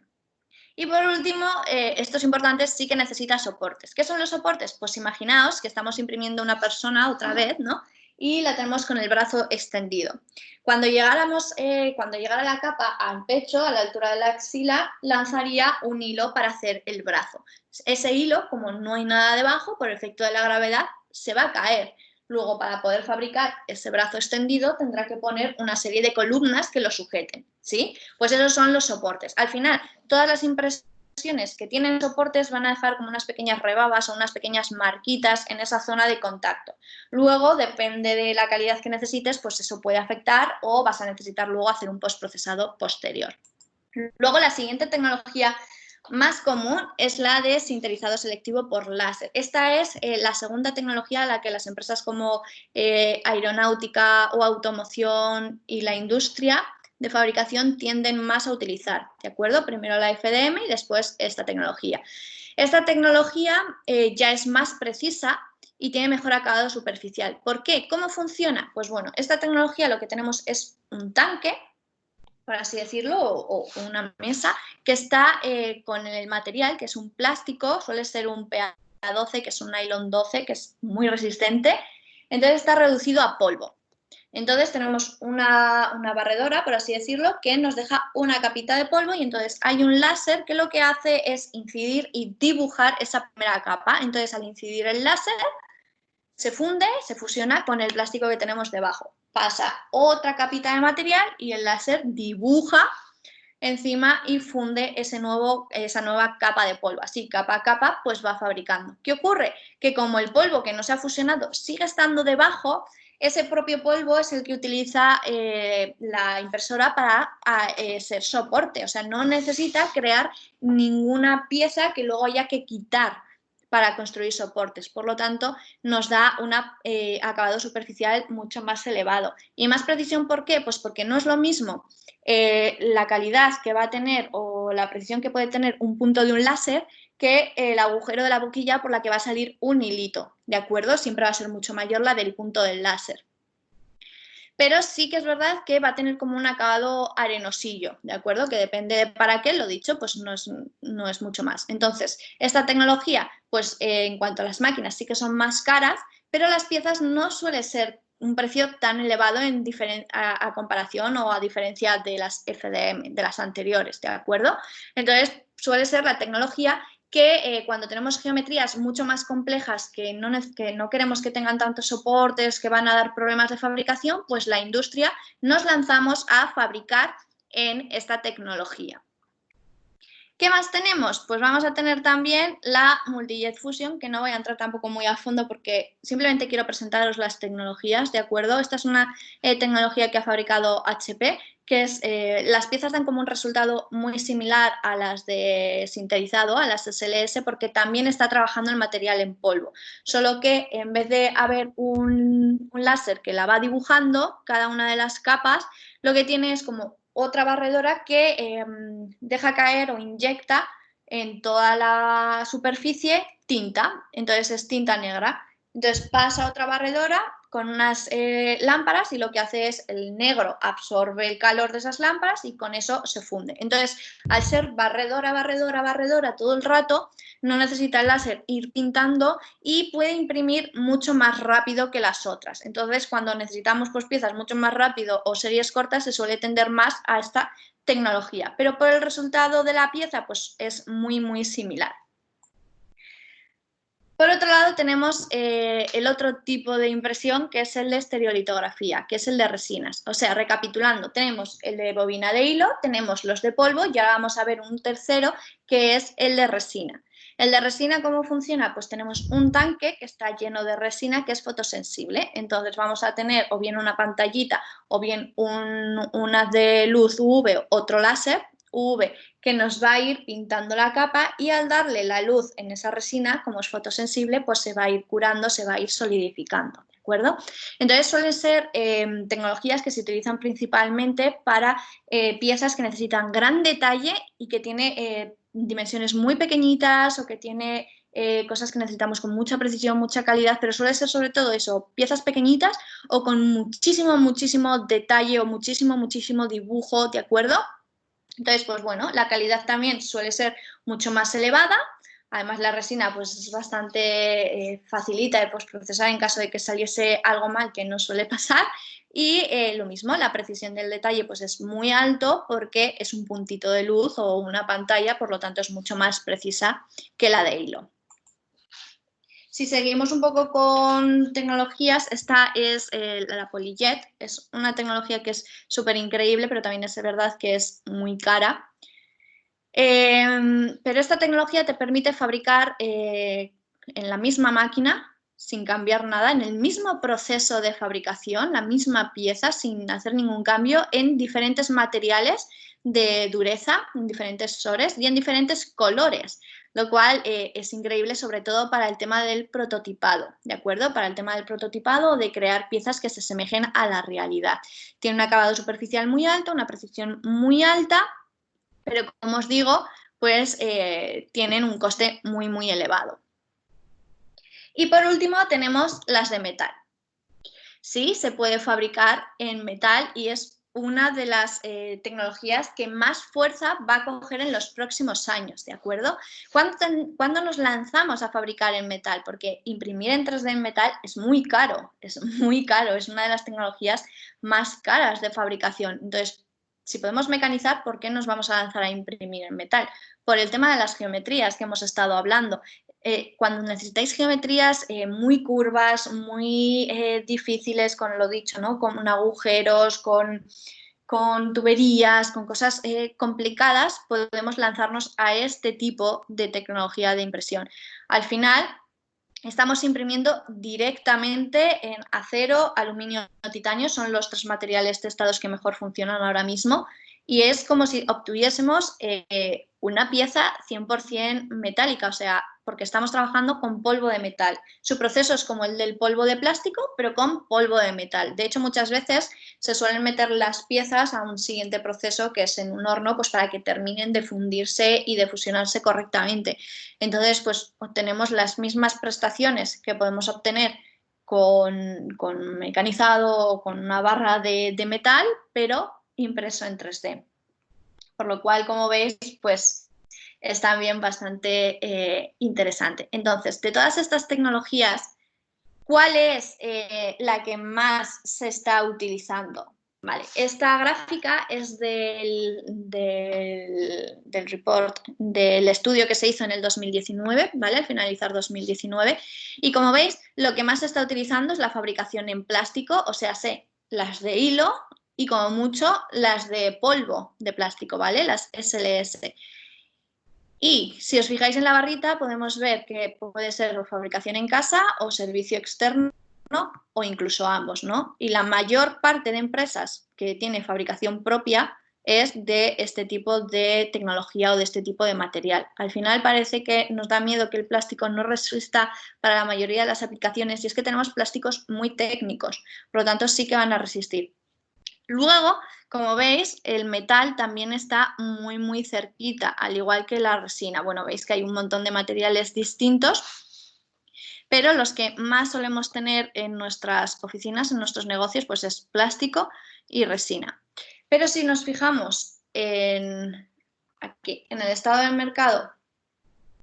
[SPEAKER 1] Y por último, estos importantes sí que necesitan soportes. ¿Qué son los soportes? Pues imaginaos que estamos imprimiendo una persona otra vez, ¿no? Y la tenemos con el brazo extendido. Cuando llegara la capa al pecho, a la altura de la axila, lanzaría un hilo para hacer el brazo. Ese hilo, como no hay nada debajo, por efecto de la gravedad, se va a caer. Luego, para poder fabricar ese brazo extendido, tendrá que poner una serie de columnas que lo sujeten, ¿sí? Pues esos son los soportes. Al final, todas las impresiones que tienen soportes van a dejar como unas pequeñas rebabas o unas pequeñas marquitas en esa zona de contacto. Luego, depende de la calidad que necesites, pues eso puede afectar o vas a necesitar luego hacer un postprocesado posterior. Luego, la siguiente tecnología más común es la de sinterizado selectivo por láser. Esta es la segunda tecnología a la que las empresas como aeronáutica o automoción y la industria de fabricación tienden más a utilizar, ¿de acuerdo? Primero la FDM y después esta tecnología. Esta tecnología ya es más precisa y tiene mejor acabado superficial. ¿Por qué? ¿Cómo funciona? Pues bueno, esta tecnología lo que tenemos es un tanque, por así decirlo, o una mesa que está con el material, que es un plástico, suele ser un PA12, que es un nylon 12, que es muy resistente, entonces está reducido a polvo. Entonces tenemos una barredora, por así decirlo, que nos deja una capita de polvo y entonces hay un láser que lo que hace es incidir y dibujar esa primera capa. Entonces al incidir el láser se funde, se fusiona con el plástico que tenemos debajo. Pasa otra capita de material y el láser dibuja encima y funde esa nueva capa de polvo. Así, capa a capa, pues va fabricando. ¿Qué ocurre? Que como el polvo que no se ha fusionado sigue estando debajo, ese propio polvo es el que utiliza la impresora para ser soporte. O sea, no necesita crear ninguna pieza que luego haya que quitar para construir soportes. Por lo tanto, nos da un acabado superficial mucho más elevado. Y más precisión, ¿por qué? Pues porque no es lo mismo la calidad que va a tener o la precisión que puede tener un punto de un láser que el agujero de la boquilla por la que va a salir un hilito, ¿de acuerdo? Siempre va a ser mucho mayor la del punto del láser. Pero sí que es verdad que va a tener como un acabado arenosillo, ¿de acuerdo? Que depende de para qué, lo dicho, pues no es mucho más. Entonces, esta tecnología, pues en cuanto a las máquinas sí que son más caras, pero las piezas no suele ser un precio tan elevado a comparación o a diferencia de las FDM, de las anteriores, ¿de acuerdo? Entonces, suele ser la tecnología que cuando tenemos geometrías mucho más complejas que no queremos que tengan tantos soportes, que van a dar problemas de fabricación, pues la industria nos lanzamos a fabricar en esta tecnología. ¿Qué más tenemos? Pues vamos a tener también la Multi-Jet Fusion, que no voy a entrar tampoco muy a fondo porque simplemente quiero presentaros las tecnologías, ¿de acuerdo? Esta es una tecnología que ha fabricado HP, que es, las piezas dan como un resultado muy similar a las de sinterizado, a las SLS, porque también está trabajando el material en polvo, solo que en vez de haber un láser que la va dibujando cada una de las capas, lo que tiene es como otra barredora que deja caer o inyecta en toda la superficie tinta, entonces es tinta negra. Entonces pasa otra barredora con unas lámparas y lo que hace es el negro absorbe el calor de esas lámparas y con eso se funde. Entonces, al ser barredora, barredora, barredora todo el rato, no necesita el láser ir pintando y puede imprimir mucho más rápido que las otras. Entonces, cuando necesitamos pues, piezas mucho más rápido o series cortas, se suele tender más a esta tecnología. Pero por el resultado de la pieza, pues es muy, muy similar. Por otro lado tenemos el otro tipo de impresión que es el de estereolitografía, que es el de resinas. O sea, recapitulando, tenemos el de bobina de hilo, tenemos los de polvo y ahora vamos a ver un tercero que es el de resina. El de resina, ¿cómo funciona? Pues tenemos un tanque que está lleno de resina que es fotosensible. Entonces vamos a tener o bien una pantallita o bien una de luz UV, otro láser UV que nos va a ir pintando la capa y al darle la luz en esa resina, como es fotosensible, pues se va a ir curando, se va a ir solidificando, ¿de acuerdo? Entonces suelen ser tecnologías que se utilizan principalmente para piezas que necesitan gran detalle y que tiene dimensiones muy pequeñitas o que tiene cosas que necesitamos con mucha precisión, mucha calidad, pero suele ser sobre todo eso, piezas pequeñitas o con muchísimo, muchísimo detalle o muchísimo, muchísimo dibujo, ¿de acuerdo? Entonces, pues bueno, la calidad también suele ser mucho más elevada. Además, la resina pues, es bastante facilita de postprocesar en caso de que saliese algo mal, que no suele pasar. Y lo mismo, la precisión del detalle pues, es muy alto porque es un puntito de luz o una pantalla, por lo tanto es mucho más precisa que la de hilo. Si seguimos un poco con tecnologías, esta es la PolyJet, es una tecnología que es súper increíble, pero también es verdad que es muy cara. Pero esta tecnología te permite fabricar en la misma máquina, sin cambiar nada, en el mismo proceso de fabricación, la misma pieza, sin hacer ningún cambio, en diferentes materiales de dureza, en diferentes sores y en diferentes colores, lo cual es increíble sobre todo para el tema del prototipado, ¿de acuerdo? Para el tema del prototipado o de crear piezas que se asemejen a la realidad. Tiene un acabado superficial muy alto, una precisión muy alta, pero como os digo, pues tienen un coste muy, muy elevado. Y por último tenemos las de metal. Sí, se puede fabricar en metal y es una de las tecnologías que más fuerza va a coger en los próximos años, ¿de acuerdo? ¿Cuándo nos lanzamos a fabricar en metal? Porque imprimir en 3D en metal es muy caro, es una de las tecnologías más caras de fabricación. Entonces, si podemos mecanizar, ¿por qué nos vamos a lanzar a imprimir en metal? Por el tema de las geometrías que hemos estado hablando. Cuando necesitáis geometrías muy curvas, muy difíciles, con lo dicho, ¿no? Con agujeros, con tuberías, con cosas complicadas, podemos lanzarnos a este tipo de tecnología de impresión. Al final, estamos imprimiendo directamente en acero, aluminio o titanio, son los tres materiales testados que mejor funcionan ahora mismo, y es como si obtuviésemos una pieza 100% metálica, o sea, porque estamos trabajando con polvo de metal. Su proceso es como el del polvo de plástico, pero con polvo de metal. De hecho, muchas veces se suelen meter las piezas a un siguiente proceso, que es en un horno, pues para que terminen de fundirse y de fusionarse correctamente. Entonces, pues obtenemos las mismas prestaciones que podemos obtener con mecanizado o con una barra de metal, pero impreso en 3D. Por lo cual, como veis, pues es también bastante interesante. Entonces, de todas estas tecnologías, ¿cuál es la que más se está utilizando? Vale, esta gráfica es del report, del estudio que se hizo en el 2019, ¿vale? Al finalizar 2019. Y como veis, lo que más se está utilizando es la fabricación en plástico, o sea, las de hilo y como mucho las de polvo de plástico, ¿vale? Las SLS. Y si os fijáis en la barrita podemos ver que puede ser fabricación en casa o servicio externo o incluso ambos, ¿no? Y la mayor parte de empresas que tiene fabricación propia es de este tipo de tecnología o de este tipo de material. Al final parece que nos da miedo que el plástico no resista para la mayoría de las aplicaciones y es que tenemos plásticos muy técnicos, por lo tanto sí que van a resistir. Luego, como veis, el metal también está muy cerquita, al igual que la resina. Bueno, veis que hay un montón de materiales distintos, pero los que más solemos tener en nuestras oficinas, en nuestros negocios, pues es plástico y resina. Pero si nos fijamos aquí, en el estado del mercado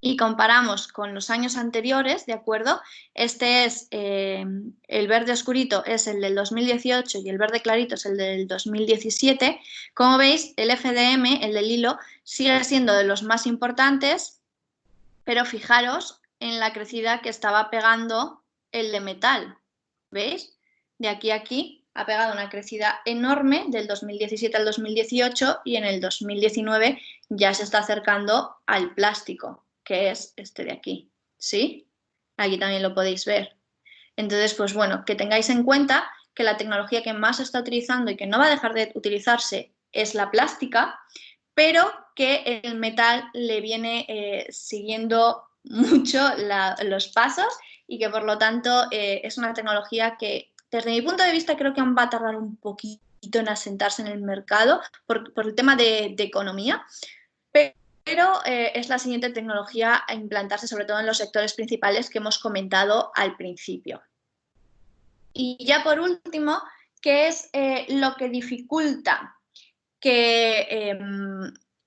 [SPEAKER 1] y comparamos con los años anteriores, ¿de acuerdo? Este es el verde oscurito es el del 2018 y el verde clarito es el del 2017. Como veis, el FDM, el del hilo, sigue siendo de los más importantes, pero fijaros en la crecida que estaba pegando el de metal. ¿Veis? De aquí a aquí ha pegado una crecida enorme del 2017 al 2018 y en el 2019 ya se está acercando al plástico, que es este de aquí, ¿sí? Aquí también lo podéis ver. Entonces, pues bueno, que tengáis en cuenta que la tecnología que más se está utilizando y que no va a dejar de utilizarse es la plástica, pero que el metal le viene siguiendo mucho los pasos y que por lo tanto es una tecnología que desde mi punto de vista creo que aún va a tardar un poquito en asentarse en el mercado por el tema de economía, pero es la siguiente tecnología a implantarse sobre todo en los sectores principales que hemos comentado al principio. Y ya por último, ¿qué es lo que dificulta que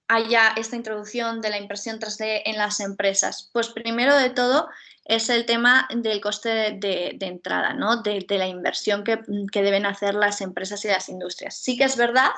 [SPEAKER 1] haya esta introducción de la impresión 3D en las empresas? Pues primero de todo es el tema del coste de entrada, ¿no? de la inversión que deben hacer las empresas y las industrias. Sí que es verdad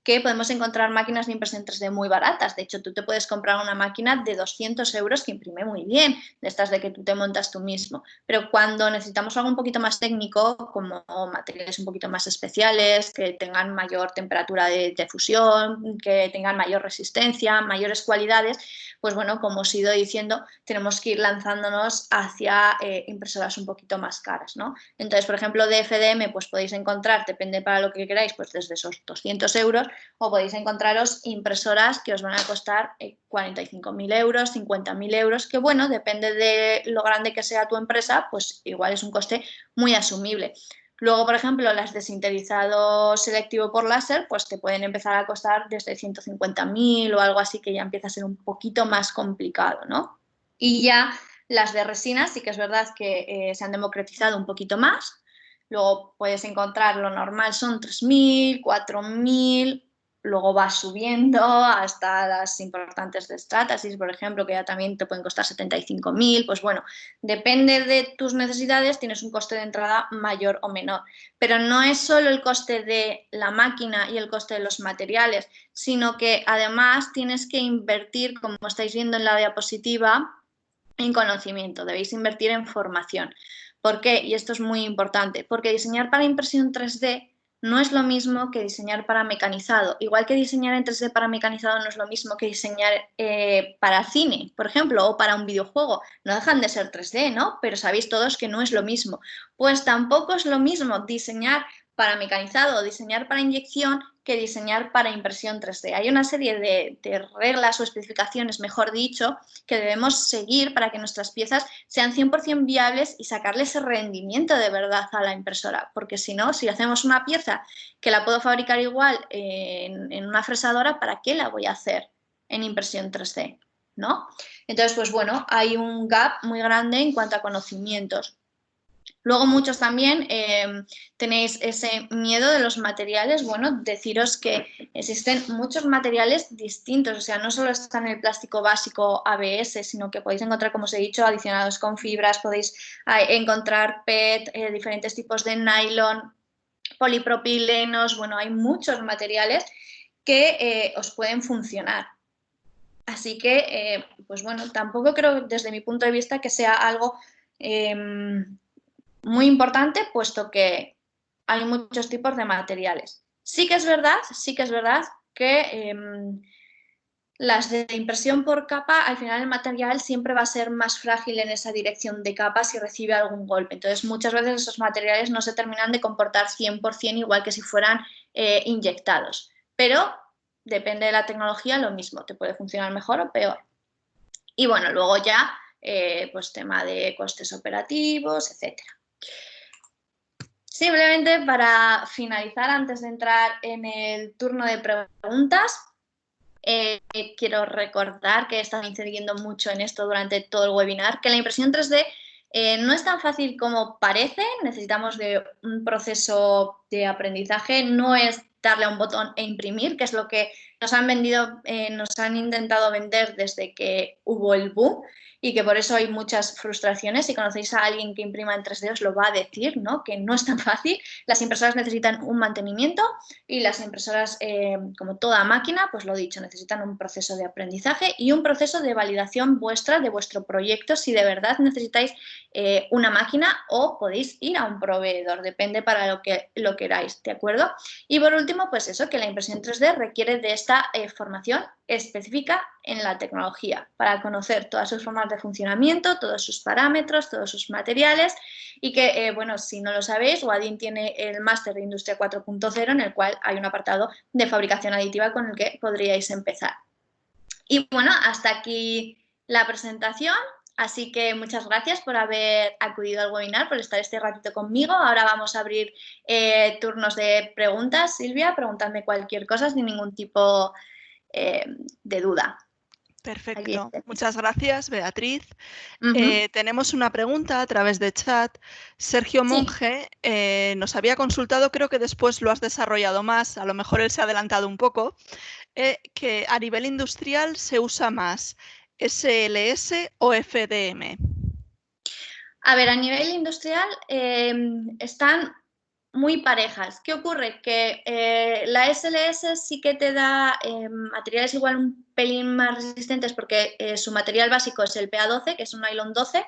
[SPEAKER 1] que podemos encontrar máquinas de impresión 3D muy baratas. De hecho, tú te puedes comprar una máquina de 200 euros que imprime muy bien, de estas de que tú te montas tú mismo. Pero cuando necesitamos algo un poquito más técnico, como materiales un poquito más especiales, que tengan mayor temperatura de fusión, que tengan mayor resistencia, mayores cualidades, pues bueno, como os he ido diciendo, tenemos que ir lanzándonos hacia impresoras un poquito más caras, ¿no? Entonces, por ejemplo, de FDM, pues podéis encontrar, depende para lo que queráis, pues desde esos 200 euros, o podéis encontraros impresoras que os van a costar 45.000 euros, 50.000 euros, que bueno, depende de lo grande que sea tu empresa, pues igual es un coste muy asumible. Luego, por ejemplo, las de sinterizado selectivo por láser, pues te pueden empezar a costar desde 150.000 o algo así, que ya empieza a ser un poquito más complicado, ¿no? Y ya las de resina sí que es verdad que se han democratizado un poquito más. Luego puedes encontrar, lo normal son 3.000, 4.000, luego va subiendo hasta las importantes de Stratasys, por ejemplo, que ya también te pueden costar 75.000. Pues bueno, depende de tus necesidades, tienes un coste de entrada mayor o menor. Pero no es solo el coste de la máquina y el coste de los materiales, sino que además tienes que invertir, como estáis viendo en la diapositiva, en conocimiento, debéis invertir en formación. ¿Por qué? Y esto es muy importante, porque diseñar para impresión 3D no es lo mismo que diseñar para mecanizado. Igual que diseñar en 3D para mecanizado no es lo mismo que diseñar para cine, por ejemplo, o para un videojuego. No dejan de ser 3D, ¿no? Pero sabéis todos que no es lo mismo. Pues tampoco es lo mismo diseñar para mecanizado o diseñar para inyección que diseñar para impresión 3D. Hay una serie de reglas o especificaciones, mejor dicho, que debemos seguir para que nuestras piezas sean 100% viables y sacarles ese rendimiento de verdad a la impresora, porque si no, si hacemos una pieza que la puedo fabricar igual en una fresadora, ¿para qué la voy a hacer en impresión 3D? ¿No? Entonces, pues bueno, hay un gap muy grande en cuanto a conocimientos. Luego muchos también tenéis ese miedo de los materiales. Bueno, deciros que existen muchos materiales distintos, o sea, no solo está en el plástico básico ABS, sino que podéis encontrar, como os he dicho, adicionados con fibras, podéis encontrar PET, diferentes tipos de nylon, polipropilenos, bueno, hay muchos materiales que os pueden funcionar. Así que, pues bueno, tampoco creo desde mi punto de vista que sea algo muy importante, puesto que hay muchos tipos de materiales. Sí que es verdad que Las de impresión por capa, al final el material siempre va a ser más frágil en esa dirección de capa si recibe algún golpe. Entonces, muchas veces esos materiales no se terminan de comportar 100% igual que si fueran inyectados. Pero depende de la tecnología, lo mismo, te puede funcionar mejor o peor. Y bueno, luego ya, pues tema de costes operativos, etcétera. Simplemente para finalizar, antes de entrar en el turno de preguntas, quiero recordar que he estado incidiendo mucho en esto durante todo el webinar, que la impresión 3D no es tan fácil como parece, necesitamos de un proceso de aprendizaje, no es darle a un botón e imprimir, que es lo que nos han vendido, nos han intentado vender desde que hubo el boom y que por eso hay muchas frustraciones. Si conocéis a alguien que imprima en 3D os lo va a decir, ¿no? Que no es tan fácil. Las impresoras necesitan un mantenimiento y las impresoras, como toda máquina, pues lo dicho, necesitan un proceso de aprendizaje y un proceso de validación vuestra de vuestro proyecto si de verdad necesitáis una máquina o podéis ir a un proveedor, depende para lo que lo queráis, ¿de acuerdo? Y por último, pues eso, que la impresión 3D requiere de esta formación específica en la tecnología para conocer todas sus formas de funcionamiento, todos sus parámetros, todos sus materiales y que, bueno, si no lo sabéis, Wadin tiene el máster de Industria 4.0 en el cual hay un apartado de fabricación aditiva con el que podríais empezar. Y bueno, hasta aquí la presentación. Así que muchas gracias por haber acudido al webinar, por estar este ratito conmigo. Ahora vamos a abrir turnos de preguntas. Silvia, preguntadme cualquier cosa sin ningún tipo de duda.
[SPEAKER 2] Perfecto. Muchas gracias, Beatriz.
[SPEAKER 1] Uh-huh.
[SPEAKER 2] Tenemos una pregunta a través de chat. Sergio Monge nos había consultado, creo que después lo has desarrollado más, a lo mejor él se ha adelantado un poco, que a nivel industrial se usa más SLS o FDM.
[SPEAKER 1] A ver, a nivel industrial están muy parejas. ¿Qué ocurre? Que la SLS sí que te da materiales igual un pelín más resistentes porque su material básico es el PA12, que es un nylon 12,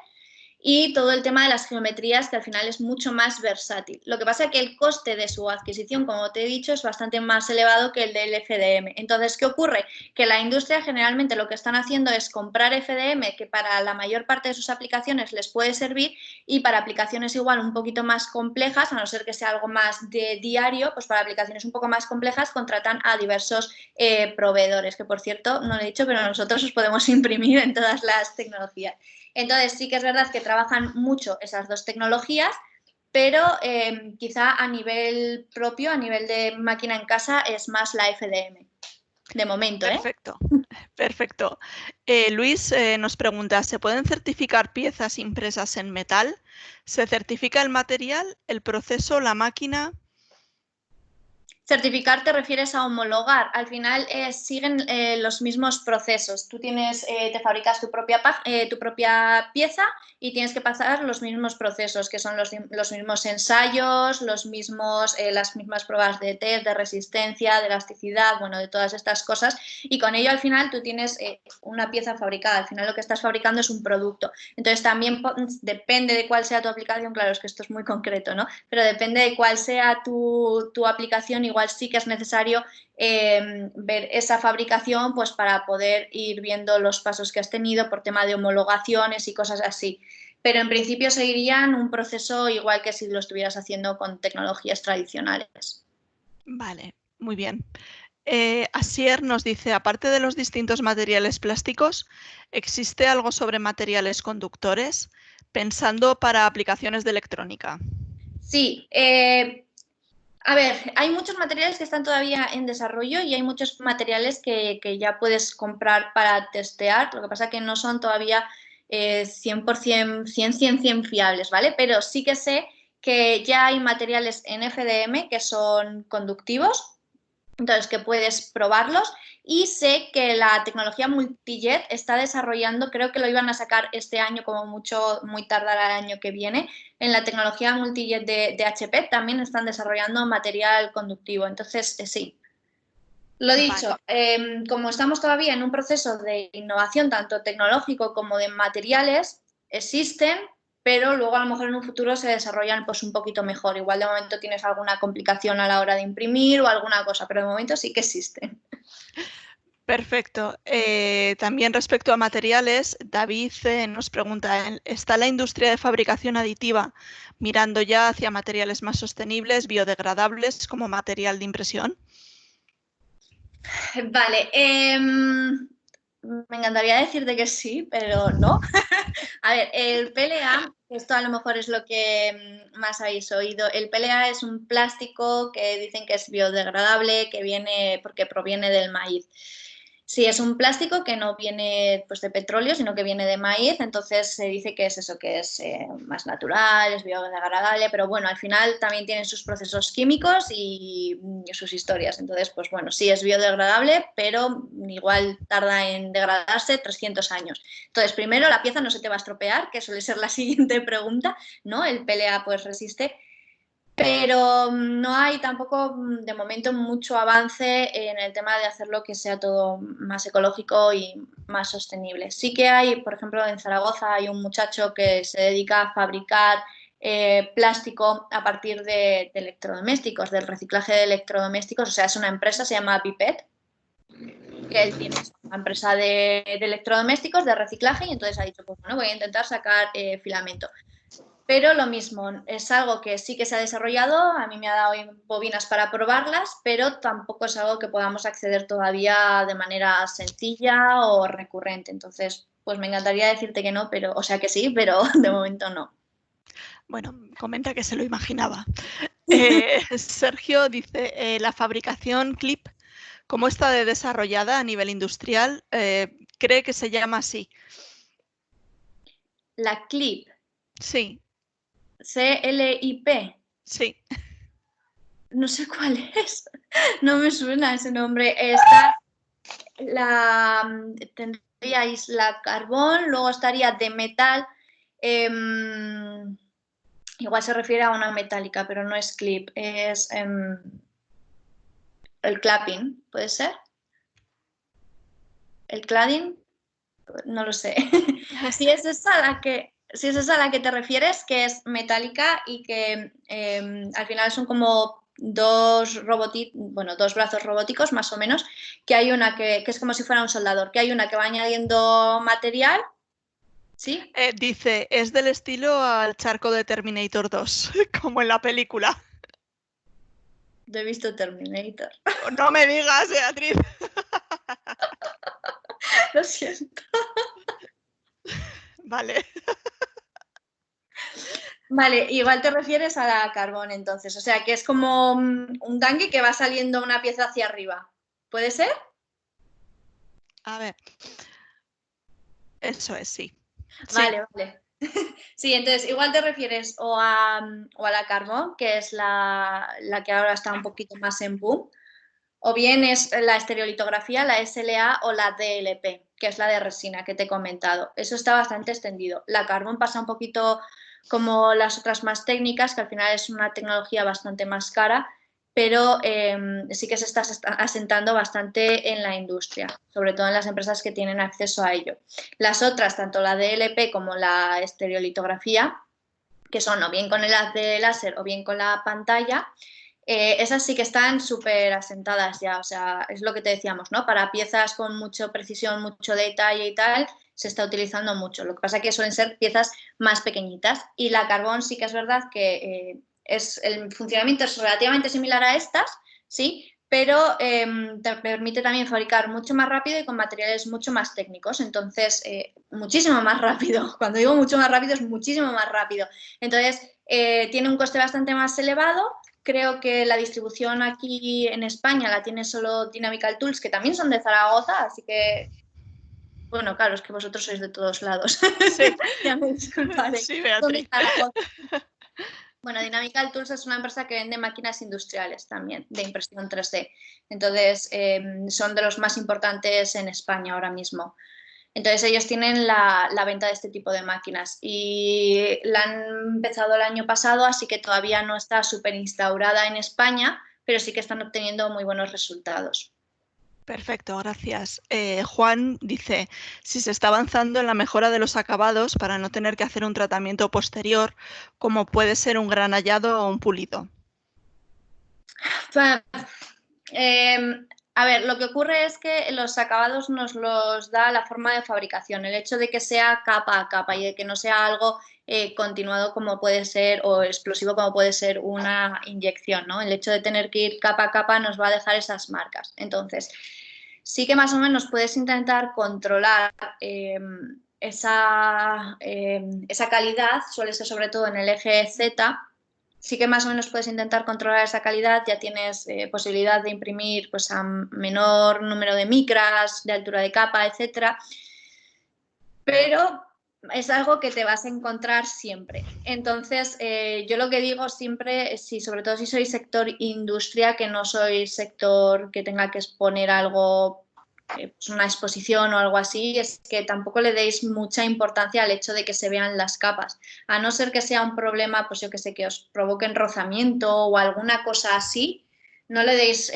[SPEAKER 1] y todo el tema de las geometrías, que al final es mucho más versátil. Lo que pasa es que el coste de su adquisición, como te he dicho, es bastante más elevado que el del FDM. Entonces, ¿qué ocurre? Que la industria generalmente lo que están haciendo es comprar FDM, que para la mayor parte de sus aplicaciones les puede servir, y para aplicaciones igual un poquito más complejas, a no ser que sea algo más de diario, pues para aplicaciones un poco más complejas contratan a diversos proveedores, que por cierto, no lo he dicho, pero nosotros os podemos imprimir en todas las tecnologías. Entonces sí que es verdad que trabajan mucho esas dos tecnologías, pero quizá a nivel propio, a nivel de máquina en casa, es más la FDM. De momento,
[SPEAKER 2] Perfecto, perfecto. Luis nos pregunta, ¿se pueden certificar piezas impresas en metal? ¿Se certifica el material, el proceso, la máquina?
[SPEAKER 1] Certificar te refieres a homologar. Al final siguen los mismos procesos. Tú tienes, te fabricas tu propia pieza y tienes que pasar los mismos procesos, que son los mismos ensayos, las mismas pruebas de test, de resistencia, de elasticidad, bueno, de todas estas cosas. Y con ello al final tú tienes una pieza fabricada. Al final lo que estás fabricando es un producto. Entonces también depende de cuál sea tu aplicación. Claro, es que esto es muy concreto, ¿no? Pero depende de cuál sea tu aplicación, igual sí que es necesario ver esa fabricación pues para poder ir viendo los pasos que has tenido por tema de homologaciones y cosas así. Pero en principio seguirían un proceso igual que si lo estuvieras haciendo con tecnologías tradicionales.
[SPEAKER 2] Vale, muy bien. Asier nos dice, aparte de los distintos materiales plásticos, ¿existe algo sobre materiales conductores? Pensando para aplicaciones de electrónica.
[SPEAKER 1] Sí, a ver, hay muchos materiales que están todavía en desarrollo y hay muchos materiales que ya puedes comprar para testear. Lo que pasa es que no son todavía 100%, 100 fiables, ¿vale? Pero sí que sé que ya hay materiales en FDM que son conductivos, entonces que puedes probarlos, y sé que la tecnología Multijet está desarrollando, creo que lo iban a sacar este año como mucho, muy tardar al año que viene, en la tecnología Multijet de HP también están desarrollando material conductivo, entonces sí. Lo
[SPEAKER 2] Vale.
[SPEAKER 1] dicho, como estamos todavía en un proceso de innovación tanto tecnológico como de materiales, existen, pero luego a lo mejor en un futuro se desarrollan pues un poquito mejor. Igual de momento tienes alguna complicación a la hora de imprimir o alguna cosa, pero de momento sí que existen.
[SPEAKER 2] Perfecto. También respecto a materiales, David nos pregunta, ¿está la industria de fabricación aditiva mirando ya hacia materiales más sostenibles, biodegradables como material de impresión?
[SPEAKER 1] Vale, me encantaría decirte que sí, pero no. A ver, el PLA, esto a lo mejor es lo que más habéis oído. El PLA es un plástico que dicen que es biodegradable, que viene porque proviene del maíz. Sí, es un plástico que no viene pues, de petróleo, sino que viene de maíz, entonces se dice que es eso, que es más natural, es biodegradable, pero bueno, al final también tiene sus procesos químicos y sus historias. Entonces, pues bueno, sí es biodegradable, pero igual tarda en degradarse 300 años. Entonces, primero, la pieza no se te va a estropear, que suele ser la siguiente pregunta, ¿no? El PLA pues resiste, pero no hay tampoco de momento mucho avance en el tema de hacerlo que sea todo más ecológico y más sostenible. Sí que hay, por ejemplo, en Zaragoza hay un muchacho que se dedica a fabricar plástico a partir de electrodomésticos, del reciclaje de electrodomésticos, o sea, es una empresa, se llama Pipet, que él tiene una empresa de electrodomésticos, de reciclaje, y entonces ha dicho, pues bueno, voy a intentar sacar filamento. Pero lo mismo, es algo que sí que se ha desarrollado, a mí me ha dado bobinas para probarlas, pero tampoco es algo que podamos acceder todavía de manera sencilla o recurrente. Entonces, pues me encantaría decirte que no, pero, o sea que sí, pero de momento no.
[SPEAKER 2] Bueno, comenta que se lo imaginaba. Sergio dice, la fabricación clip, ¿cómo está desarrollada a nivel industrial? ¿Cree que se llama así?
[SPEAKER 1] La CLIP,
[SPEAKER 2] Sí,
[SPEAKER 1] CLIP,
[SPEAKER 2] sí.
[SPEAKER 1] no sé cuál es, no me suena ese nombre. Está tendríais la carbón, luego estaría de metal. Igual se refiere a una metálica, pero no es clip, es el clapping, ¿puede ser? ¿El cladding? No lo sé. Si es esa a la que te refieres, que es metálica y que al final son como dos dos brazos robóticos más o menos, que hay una que es como si fuera un soldador, que hay una que va añadiendo material, ¿sí?
[SPEAKER 2] Dice, es del estilo al charco de Terminator 2, como en la película.
[SPEAKER 1] Yo he visto Terminator.
[SPEAKER 2] No me digas, Beatriz.
[SPEAKER 1] Lo siento.
[SPEAKER 2] Vale.
[SPEAKER 1] Vale, igual te refieres a la carbón entonces, o sea que es como un tanque que va saliendo una pieza hacia arriba. ¿Puede ser?
[SPEAKER 2] A ver. Eso es, sí. Sí.
[SPEAKER 1] Vale, vale. Sí, entonces igual te refieres o a la carbón, que es la que ahora está un poquito más en boom, o bien es la estereolitografía, la SLA o la DLP, que es la de resina que te he comentado. Eso está bastante extendido. La carbón pasa un poquito como las otras más técnicas, que al final es una tecnología bastante más cara, pero sí que se está asentando bastante en la industria, sobre todo en las empresas que tienen acceso a ello. Las otras, tanto la DLP como la estereolitografía, que son o bien con el haz de láser o bien con la pantalla, esas sí que están súper asentadas ya, o sea, es lo que te decíamos, ¿no? Para piezas con mucha precisión, mucho detalle y tal, se está utilizando mucho. Lo que pasa es que suelen ser piezas más pequeñitas y la carbón sí que es verdad que el funcionamiento es relativamente similar a estas, sí, pero te permite también fabricar mucho más rápido y con materiales mucho más técnicos, entonces muchísimo más rápido. Cuando digo mucho más rápido es muchísimo más rápido. Entonces tiene un coste bastante más elevado. Creo que la distribución aquí en España la tiene solo Dynamical Tools, que también son de Zaragoza, así que, bueno, claro, es que vosotros sois de todos lados.
[SPEAKER 2] Sí.
[SPEAKER 1] Ya me disculparéis.
[SPEAKER 2] Sí,
[SPEAKER 1] Son de
[SPEAKER 2] Beatriz.
[SPEAKER 1] Zaragoza. Bueno, Dynamical Tools es una empresa que vende máquinas industriales también, de impresión 3D. Entonces, son de los más importantes en España ahora mismo. Entonces ellos tienen la venta de este tipo de máquinas y la han empezado el año pasado, así que todavía no está súper instaurada en España, pero sí que están obteniendo muy buenos resultados.
[SPEAKER 2] Perfecto, gracias. Juan dice, si se está avanzando en la mejora de los acabados para no tener que hacer un tratamiento posterior, como puede ser un granallado o un pulido.
[SPEAKER 1] Eh, A ver, lo que ocurre es que los acabados nos los da la forma de fabricación, el hecho de que sea capa a capa y de que no sea algo continuado como puede ser o explosivo como puede ser una inyección, ¿no? El hecho de tener que ir capa a capa nos va a dejar esas marcas. Entonces, sí que más o menos puedes intentar controlar esa calidad, suele ser sobre todo en el eje Z. Sí que más o menos puedes intentar controlar esa calidad, ya tienes posibilidad de imprimir pues, a menor número de micras, de altura de capa, etcétera, pero es algo que te vas a encontrar siempre. Entonces, yo lo que digo siempre, sobre todo si soy sector industria, que no soy sector que tenga que exponer algo, pues una exposición o algo así, es que tampoco le deis mucha importancia al hecho de que se vean las capas. A no ser que sea un problema, pues yo que sé, que os provoque rozamiento o alguna cosa así, no le deis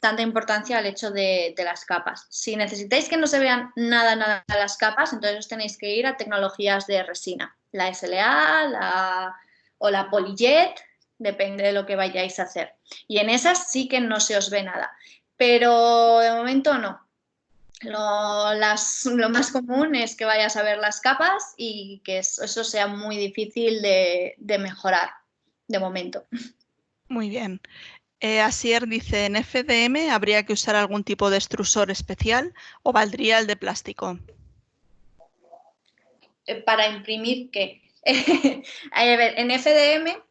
[SPEAKER 1] tanta importancia al hecho de las capas. Si necesitáis que no se vean nada las capas, entonces os tenéis que ir a tecnologías de resina, la SLA o la Polyjet, depende de lo que vayáis a hacer. Y en esas sí que no se os ve nada, pero de momento no. Lo más común es que vayas a ver las capas y que eso sea muy difícil de mejorar de momento.
[SPEAKER 2] Muy bien. Asier dice, ¿en FDM habría que usar algún tipo de extrusor especial o valdría el de plástico?
[SPEAKER 1] ¿Para imprimir qué? A ver, en FDM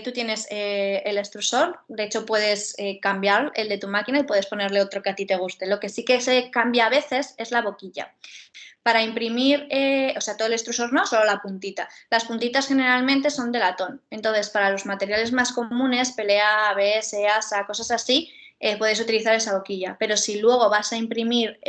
[SPEAKER 1] tú tienes el extrusor, de hecho puedes cambiar el de tu máquina y puedes ponerle otro que a ti te guste. Lo que sí que se cambia a veces es la boquilla. Para imprimir, o sea, todo el extrusor no, solo la puntita. Las puntitas generalmente son de latón. Entonces, para los materiales más comunes, PLA, ABS, ASA, cosas así, puedes utilizar esa boquilla. Pero si luego vas a imprimir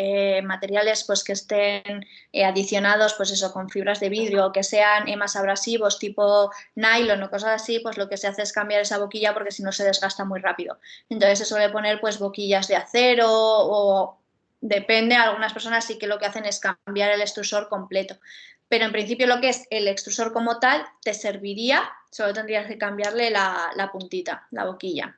[SPEAKER 1] materiales pues, que estén adicionados, pues eso, con fibras de vidrio o que sean más abrasivos, tipo nylon o cosas así, pues lo que se hace es cambiar esa boquilla porque si no se desgasta muy rápido. Entonces se suele poner pues boquillas de acero o depende, algunas personas sí que lo que hacen es cambiar el extrusor completo, pero en principio lo que es el extrusor como tal te serviría, solo tendrías que cambiarle la puntita, la boquilla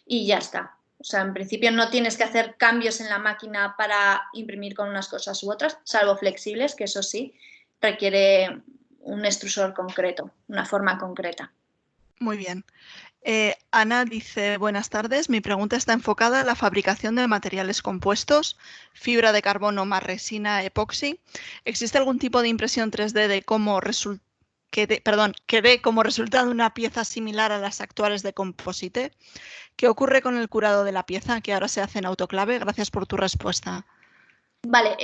[SPEAKER 1] y ya está. O sea, en principio no tienes que hacer cambios en la máquina para imprimir con unas cosas u otras, salvo flexibles, que eso sí requiere un extrusor concreto, una forma concreta.
[SPEAKER 2] Muy bien. Ana dice, buenas tardes, mi pregunta está enfocada a la fabricación de materiales compuestos, fibra de carbono más resina epoxi. ¿Existe algún tipo de impresión 3D de cómo que dé como resultado una pieza similar a las actuales de composite? ¿Qué ocurre con el curado de la pieza que ahora se hace en autoclave? Gracias por tu respuesta.
[SPEAKER 1] Vale,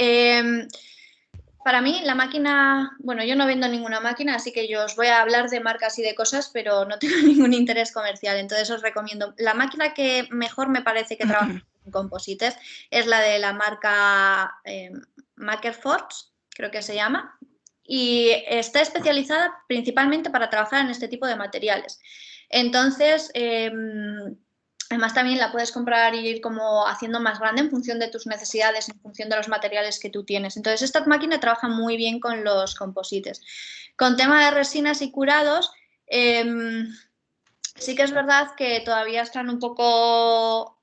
[SPEAKER 1] para mí la máquina, bueno, yo no vendo ninguna máquina, así que yo os voy a hablar de marcas y de cosas, pero no tengo ningún interés comercial, entonces os recomiendo. La máquina que mejor me parece que trabaja en composites es la de la marca Makerforce, creo que se llama, y está especializada principalmente para trabajar en este tipo de materiales. Entonces, además también la puedes comprar y ir como haciendo más grande en función de tus necesidades, en función de los materiales que tú tienes. Entonces esta máquina trabaja muy bien con los composites. Con tema de resinas y curados, sí que es verdad que todavía están un poco,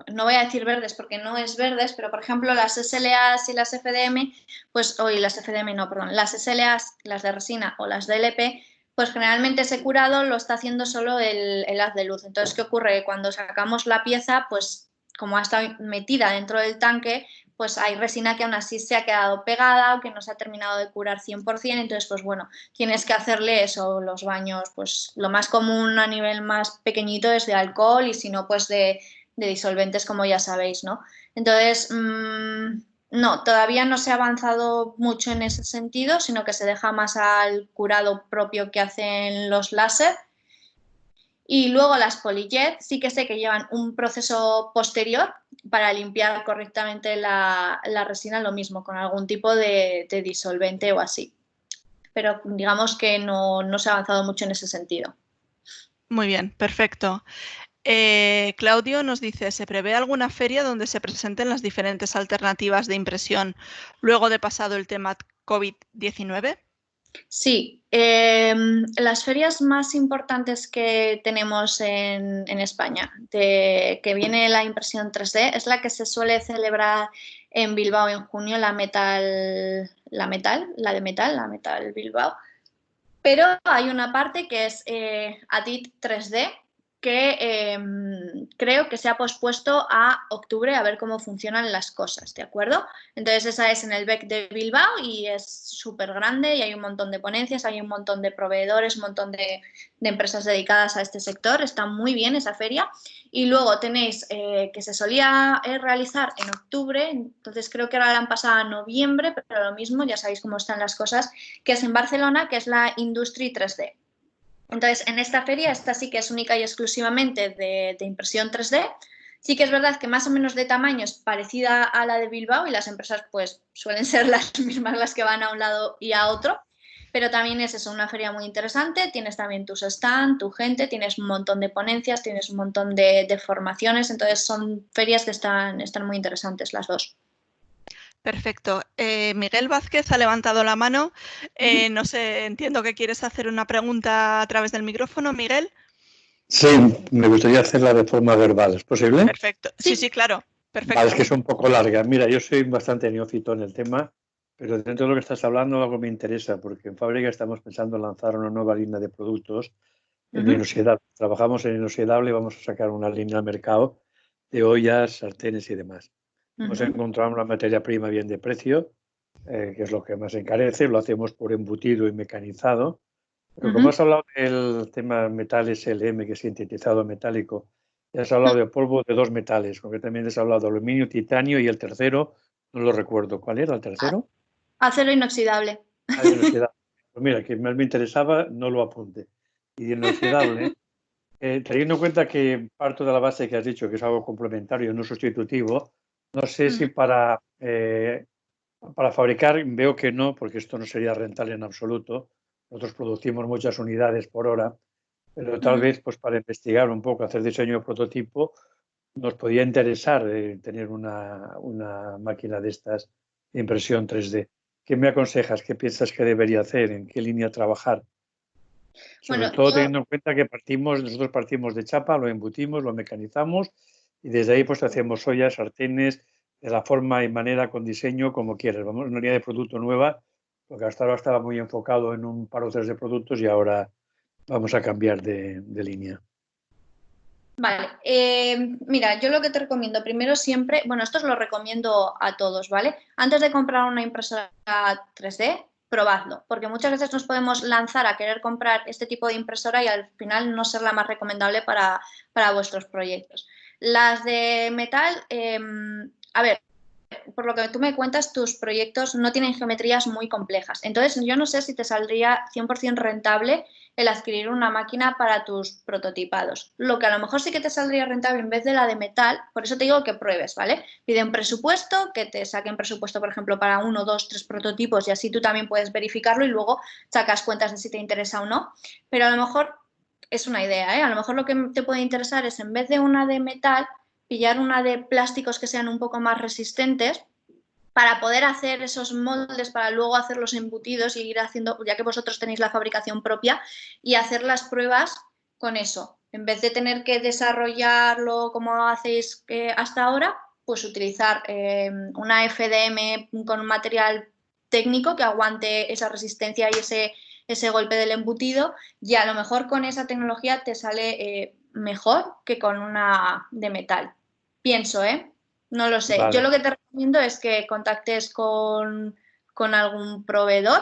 [SPEAKER 1] no voy a decir verdes porque no es verdes, pero por ejemplo las SLAs y las FDM, pues hoy las FDM no, perdón, las SLAs, las de resina o las de LP, pues generalmente ese curado lo está haciendo solo el haz de luz. Entonces, ¿qué ocurre? Cuando sacamos la pieza, pues como ha estado metida dentro del tanque, pues hay resina que aún así se ha quedado pegada o que no se ha terminado de curar 100%, entonces pues bueno, tienes que hacerle eso, los baños, pues lo más común a nivel más pequeñito es de alcohol y si no pues de disolventes como ya sabéis, ¿no? Entonces, no, todavía no se ha avanzado mucho en ese sentido, sino que se deja más al curado propio que hacen los láser. Y luego las Polyjet sí que sé que llevan un proceso posterior para limpiar correctamente la resina, lo mismo, con algún tipo de disolvente o así. Pero digamos que no se ha avanzado mucho en ese sentido.
[SPEAKER 2] Muy bien, perfecto. Claudio nos dice, ¿se prevé alguna feria donde se presenten las diferentes alternativas de impresión luego de pasado el tema COVID-19?
[SPEAKER 1] Sí, las ferias más importantes que tenemos en España, que viene la impresión 3D, es la que se suele celebrar en Bilbao en junio, la Metal Bilbao. Pero hay una parte que es ADIT 3D, que creo que se ha pospuesto a octubre a ver cómo funcionan las cosas, ¿de acuerdo? Entonces esa es en el BEC de Bilbao y es súper grande y hay un montón de ponencias, hay un montón de proveedores, un montón de empresas dedicadas a este sector, está muy bien esa feria. Y luego tenéis que se solía realizar en octubre, entonces creo que ahora la han pasado a noviembre, pero lo mismo, ya sabéis cómo están las cosas, que es en Barcelona, que es la Industry 3D. Entonces, en esta feria, esta sí que es única y exclusivamente de impresión 3D. Sí que es verdad que más o menos de tamaño es parecida a la de Bilbao y las empresas pues suelen ser las mismas las que van a un lado y a otro, pero también es eso, una feria muy interesante, tienes también tus stand, tu gente, tienes un montón de ponencias, tienes un montón de formaciones, entonces son ferias que están muy interesantes las dos.
[SPEAKER 2] Perfecto. Miguel Vázquez ha levantado la mano. No sé, entiendo que quieres hacer una pregunta a través del micrófono, Miguel.
[SPEAKER 3] Sí, me gustaría hacerla de forma verbal. ¿Es posible?
[SPEAKER 2] Perfecto. Sí, sí, claro. Perfecto.
[SPEAKER 3] Vale, es que es un poco larga. Mira, yo soy bastante neófito en el tema, pero dentro de lo que estás hablando algo me interesa, porque en Fábrica estamos pensando en lanzar una nueva línea de productos en inoxidable. Trabajamos en inoxidable y vamos a sacar una línea al mercado de ollas, sartenes y demás. Hemos encontrado una materia prima bien de precio, que es lo que más encarece. Lo hacemos por embutido y mecanizado. Pero como has hablado del tema metales LM, que es sintetizado metálico, ya has hablado de polvo de dos metales, concretamente has hablado de aluminio, titanio y el tercero, no lo recuerdo. ¿Cuál era el tercero?
[SPEAKER 1] Acero inoxidable.
[SPEAKER 3] Ah, inoxidable. Pues mira, que más me interesaba, no lo apunte. Y de inoxidable, teniendo en cuenta que parto de la base que has dicho, que es algo complementario, no sustitutivo, no sé si para fabricar, veo que no, porque esto no sería rentable en absoluto. Nosotros producimos muchas unidades por hora, pero tal vez pues para investigar un poco, hacer diseño de prototipo, nos podía interesar tener una máquina de estas de impresión 3D. ¿Qué me aconsejas? ¿Qué piensas que debería hacer? ¿En qué línea trabajar? Sobre
[SPEAKER 1] Bueno,
[SPEAKER 3] todo teniendo en cuenta que nosotros partimos de chapa, lo embutimos, lo mecanizamos y desde ahí pues hacemos ollas, sartenes, de la forma y manera con diseño como quieras. Vamos, una línea de producto nueva, porque hasta ahora estaba muy enfocado en un par o tres de productos y ahora vamos a cambiar de línea.
[SPEAKER 1] Vale, mira, yo lo que te recomiendo primero siempre, bueno, esto os lo recomiendo a todos, ¿vale? Antes de comprar una impresora 3D, probadlo, porque muchas veces nos podemos lanzar a querer comprar este tipo de impresora y al final no ser la más recomendable para vuestros proyectos. Las de metal, a ver, por lo que tú me cuentas, tus proyectos no tienen geometrías muy complejas. Entonces, yo no sé si te saldría 100% rentable el adquirir una máquina para tus prototipados. Lo que a lo mejor sí que te saldría rentable en vez de la de metal, por eso te digo que pruebes, ¿vale? Piden presupuesto, que te saquen presupuesto, por ejemplo, para 1, 2, 3 prototipos y así tú también puedes verificarlo y luego sacas cuentas de si te interesa o no. Pero a lo mejor es una idea, ¿eh? A lo mejor lo que te puede interesar es en vez de una de metal, pillar una de plásticos que sean un poco más resistentes para poder hacer esos moldes, para luego hacer los embutidos y ir haciendo, ya que vosotros tenéis la fabricación propia, y hacer las pruebas con eso. En vez de tener que desarrollarlo como hacéis hasta ahora, pues utilizar una FDM con un material técnico que aguante esa resistencia y ese golpe del embutido, y a lo mejor con esa tecnología te sale mejor que con una de metal. Pienso, ¿eh? No lo sé. Yo
[SPEAKER 3] Vale.
[SPEAKER 1] lo que te recomiendo es que contactes con algún proveedor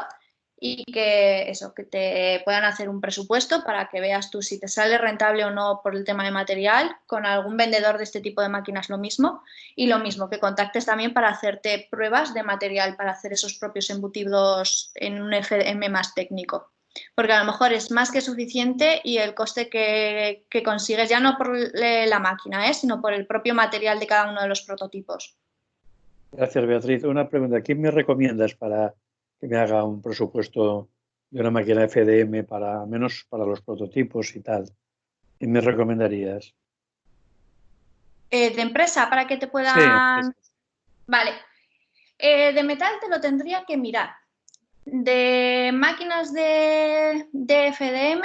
[SPEAKER 1] y que eso, que te puedan hacer un presupuesto para que veas tú si te sale rentable o no por el tema de material. Con algún vendedor de este tipo de máquinas lo mismo. Y lo mismo, que contactes también para hacerte pruebas de material para hacer esos propios embutidos en un FM más técnico. Porque a lo mejor es más que suficiente y el coste que consigues ya no por la máquina, sino por el propio material de cada uno de los prototipos.
[SPEAKER 3] Gracias, Beatriz. Una pregunta. ¿Quién me recomiendas para que me haga un presupuesto de una máquina FDM para menos para los prototipos y tal? ¿Quién me recomendarías?
[SPEAKER 1] De empresa, para que te
[SPEAKER 3] Sí,
[SPEAKER 1] puedan...
[SPEAKER 3] empresas.
[SPEAKER 1] Vale. De metal te lo tendría que mirar. De máquinas de FDM,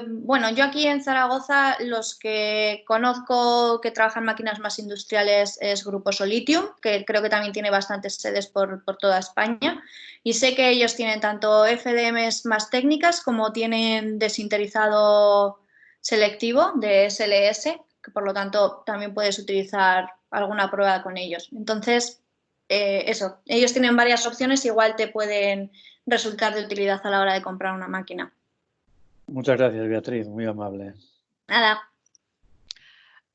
[SPEAKER 1] bueno, yo aquí en Zaragoza los que conozco que trabajan máquinas más industriales es Grupo Solitium, que creo que también tiene bastantes sedes por toda España, y sé que ellos tienen tanto FDMs más técnicas como tienen desinterizado selectivo de SLS, que por lo tanto también puedes utilizar alguna prueba con ellos. Entonces, eso, ellos tienen varias opciones, igual te pueden resultar de utilidad a la hora de comprar una máquina.
[SPEAKER 3] Muchas gracias, Beatriz, muy amable.
[SPEAKER 1] Nada.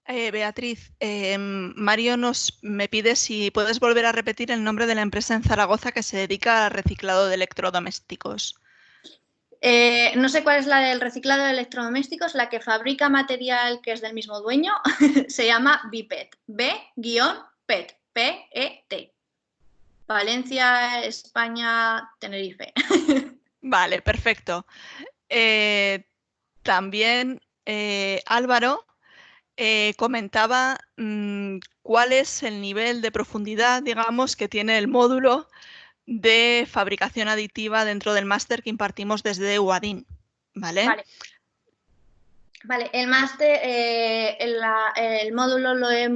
[SPEAKER 2] Beatriz, Mario me pide si puedes volver a repetir el nombre de la empresa en Zaragoza que se dedica al reciclado de electrodomésticos.
[SPEAKER 1] No sé cuál es la del reciclado de electrodomésticos, la que fabrica material que es del mismo dueño, se llama Bipet, B-PET, P-E-T. Valencia, España, Tenerife.
[SPEAKER 2] Vale, perfecto. También Álvaro comentaba cuál es el nivel de profundidad, digamos, que tiene el módulo de fabricación aditiva dentro del máster que impartimos desde UADIN, ¿vale?
[SPEAKER 1] Vale, el máster, el módulo lo he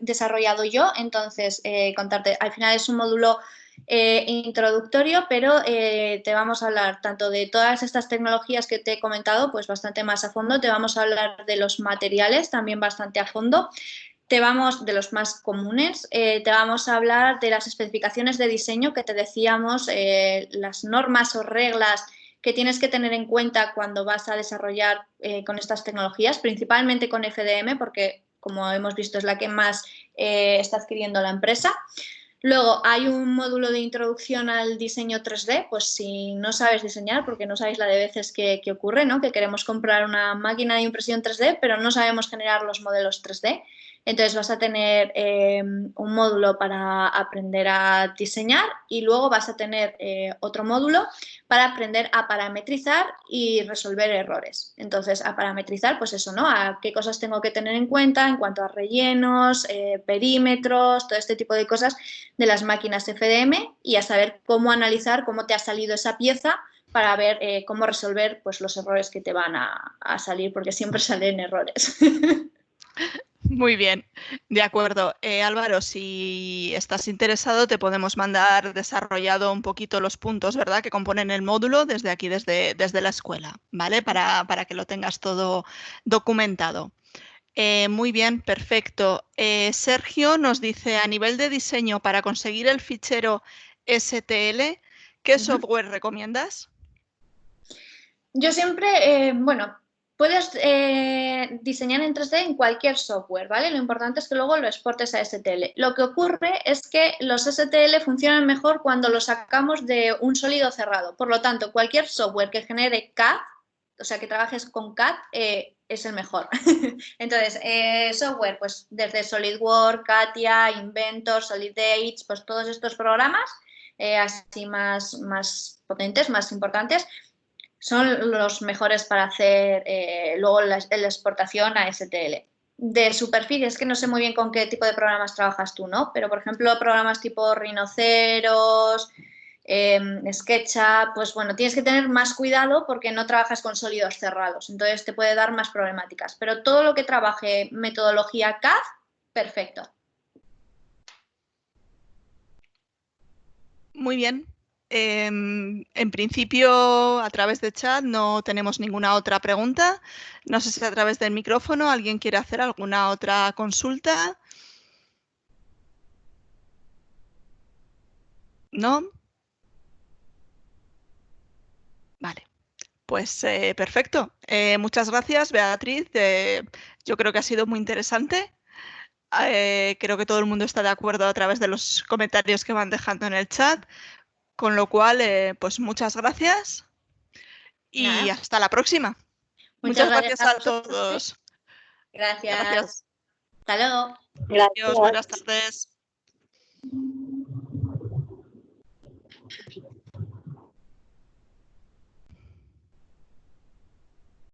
[SPEAKER 1] desarrollado yo, entonces contarte, al final es un módulo introductorio, pero te vamos a hablar tanto de todas estas tecnologías que te he comentado, pues bastante más a fondo, te vamos a hablar de los materiales también bastante a fondo, te vamos de los más comunes, te vamos a hablar de las especificaciones de diseño que te decíamos, las normas o reglas que tienes que tener en cuenta cuando vas a desarrollar con estas tecnologías, principalmente con FDM, porque como hemos visto es la que más está adquiriendo la empresa. Luego hay un módulo de introducción al diseño 3D, pues si no sabes diseñar, porque no sabéis la de veces que ocurre, ¿no? Que queremos comprar una máquina de impresión 3D, pero no sabemos generar los modelos 3D. Entonces vas a tener un módulo para aprender a diseñar y luego vas a tener otro módulo para aprender a parametrizar y resolver errores. Entonces, a parametrizar, pues eso, ¿no? A qué cosas tengo que tener en cuenta en cuanto a rellenos, perímetros, todo este tipo de cosas de las máquinas FDM y a saber cómo analizar cómo te ha salido esa pieza para ver cómo resolver pues, los errores que te van a salir, porque siempre salen errores.
[SPEAKER 2] Muy bien, de acuerdo. Álvaro, si estás interesado, te podemos mandar desarrollado un poquito los puntos, ¿verdad?, que componen el módulo desde aquí, desde la escuela, ¿vale? Para que lo tengas todo documentado. Muy bien, perfecto. Sergio nos dice, a nivel de diseño, para conseguir el fichero STL, ¿qué software recomiendas?
[SPEAKER 1] Yo siempre, bueno, puedes diseñar en 3D en cualquier software, ¿vale? Lo importante es que luego lo exportes a STL. Lo que ocurre es que los STL funcionan mejor cuando los sacamos de un sólido cerrado. Por lo tanto, cualquier software que genere CAD, o sea, que trabajes con CAD, es el mejor. Entonces, software, pues desde SolidWorks, CATIA, Inventor, SolidEdge, pues todos estos programas, así más potentes, más importantes, son los mejores para hacer luego la exportación a STL. De superficie, es que no sé muy bien con qué tipo de programas trabajas tú, ¿no? Pero, por ejemplo, programas tipo Rhinoceros, SketchUp, pues bueno, tienes que tener más cuidado porque no trabajas con sólidos cerrados, entonces te puede dar más problemáticas. Pero todo lo que trabaje metodología CAD, perfecto.
[SPEAKER 2] Muy bien. En principio, a través de chat no tenemos ninguna otra pregunta. No sé si a través del micrófono alguien quiere hacer alguna otra consulta. ¿No? Vale. Pues perfecto. Muchas gracias, Beatriz. Yo creo que ha sido muy interesante. Creo que todo el mundo está de acuerdo a través de los comentarios que van dejando en el chat. Con lo cual, pues muchas gracias y
[SPEAKER 1] Nada.
[SPEAKER 2] hasta la próxima.
[SPEAKER 1] Muchas
[SPEAKER 2] Muchas
[SPEAKER 1] gracias
[SPEAKER 2] gracias
[SPEAKER 1] a
[SPEAKER 2] a
[SPEAKER 1] vosotros.
[SPEAKER 2] todos.
[SPEAKER 1] Gracias.
[SPEAKER 2] Gracias.
[SPEAKER 1] Hasta luego.
[SPEAKER 2] Adiós, buenas tardes.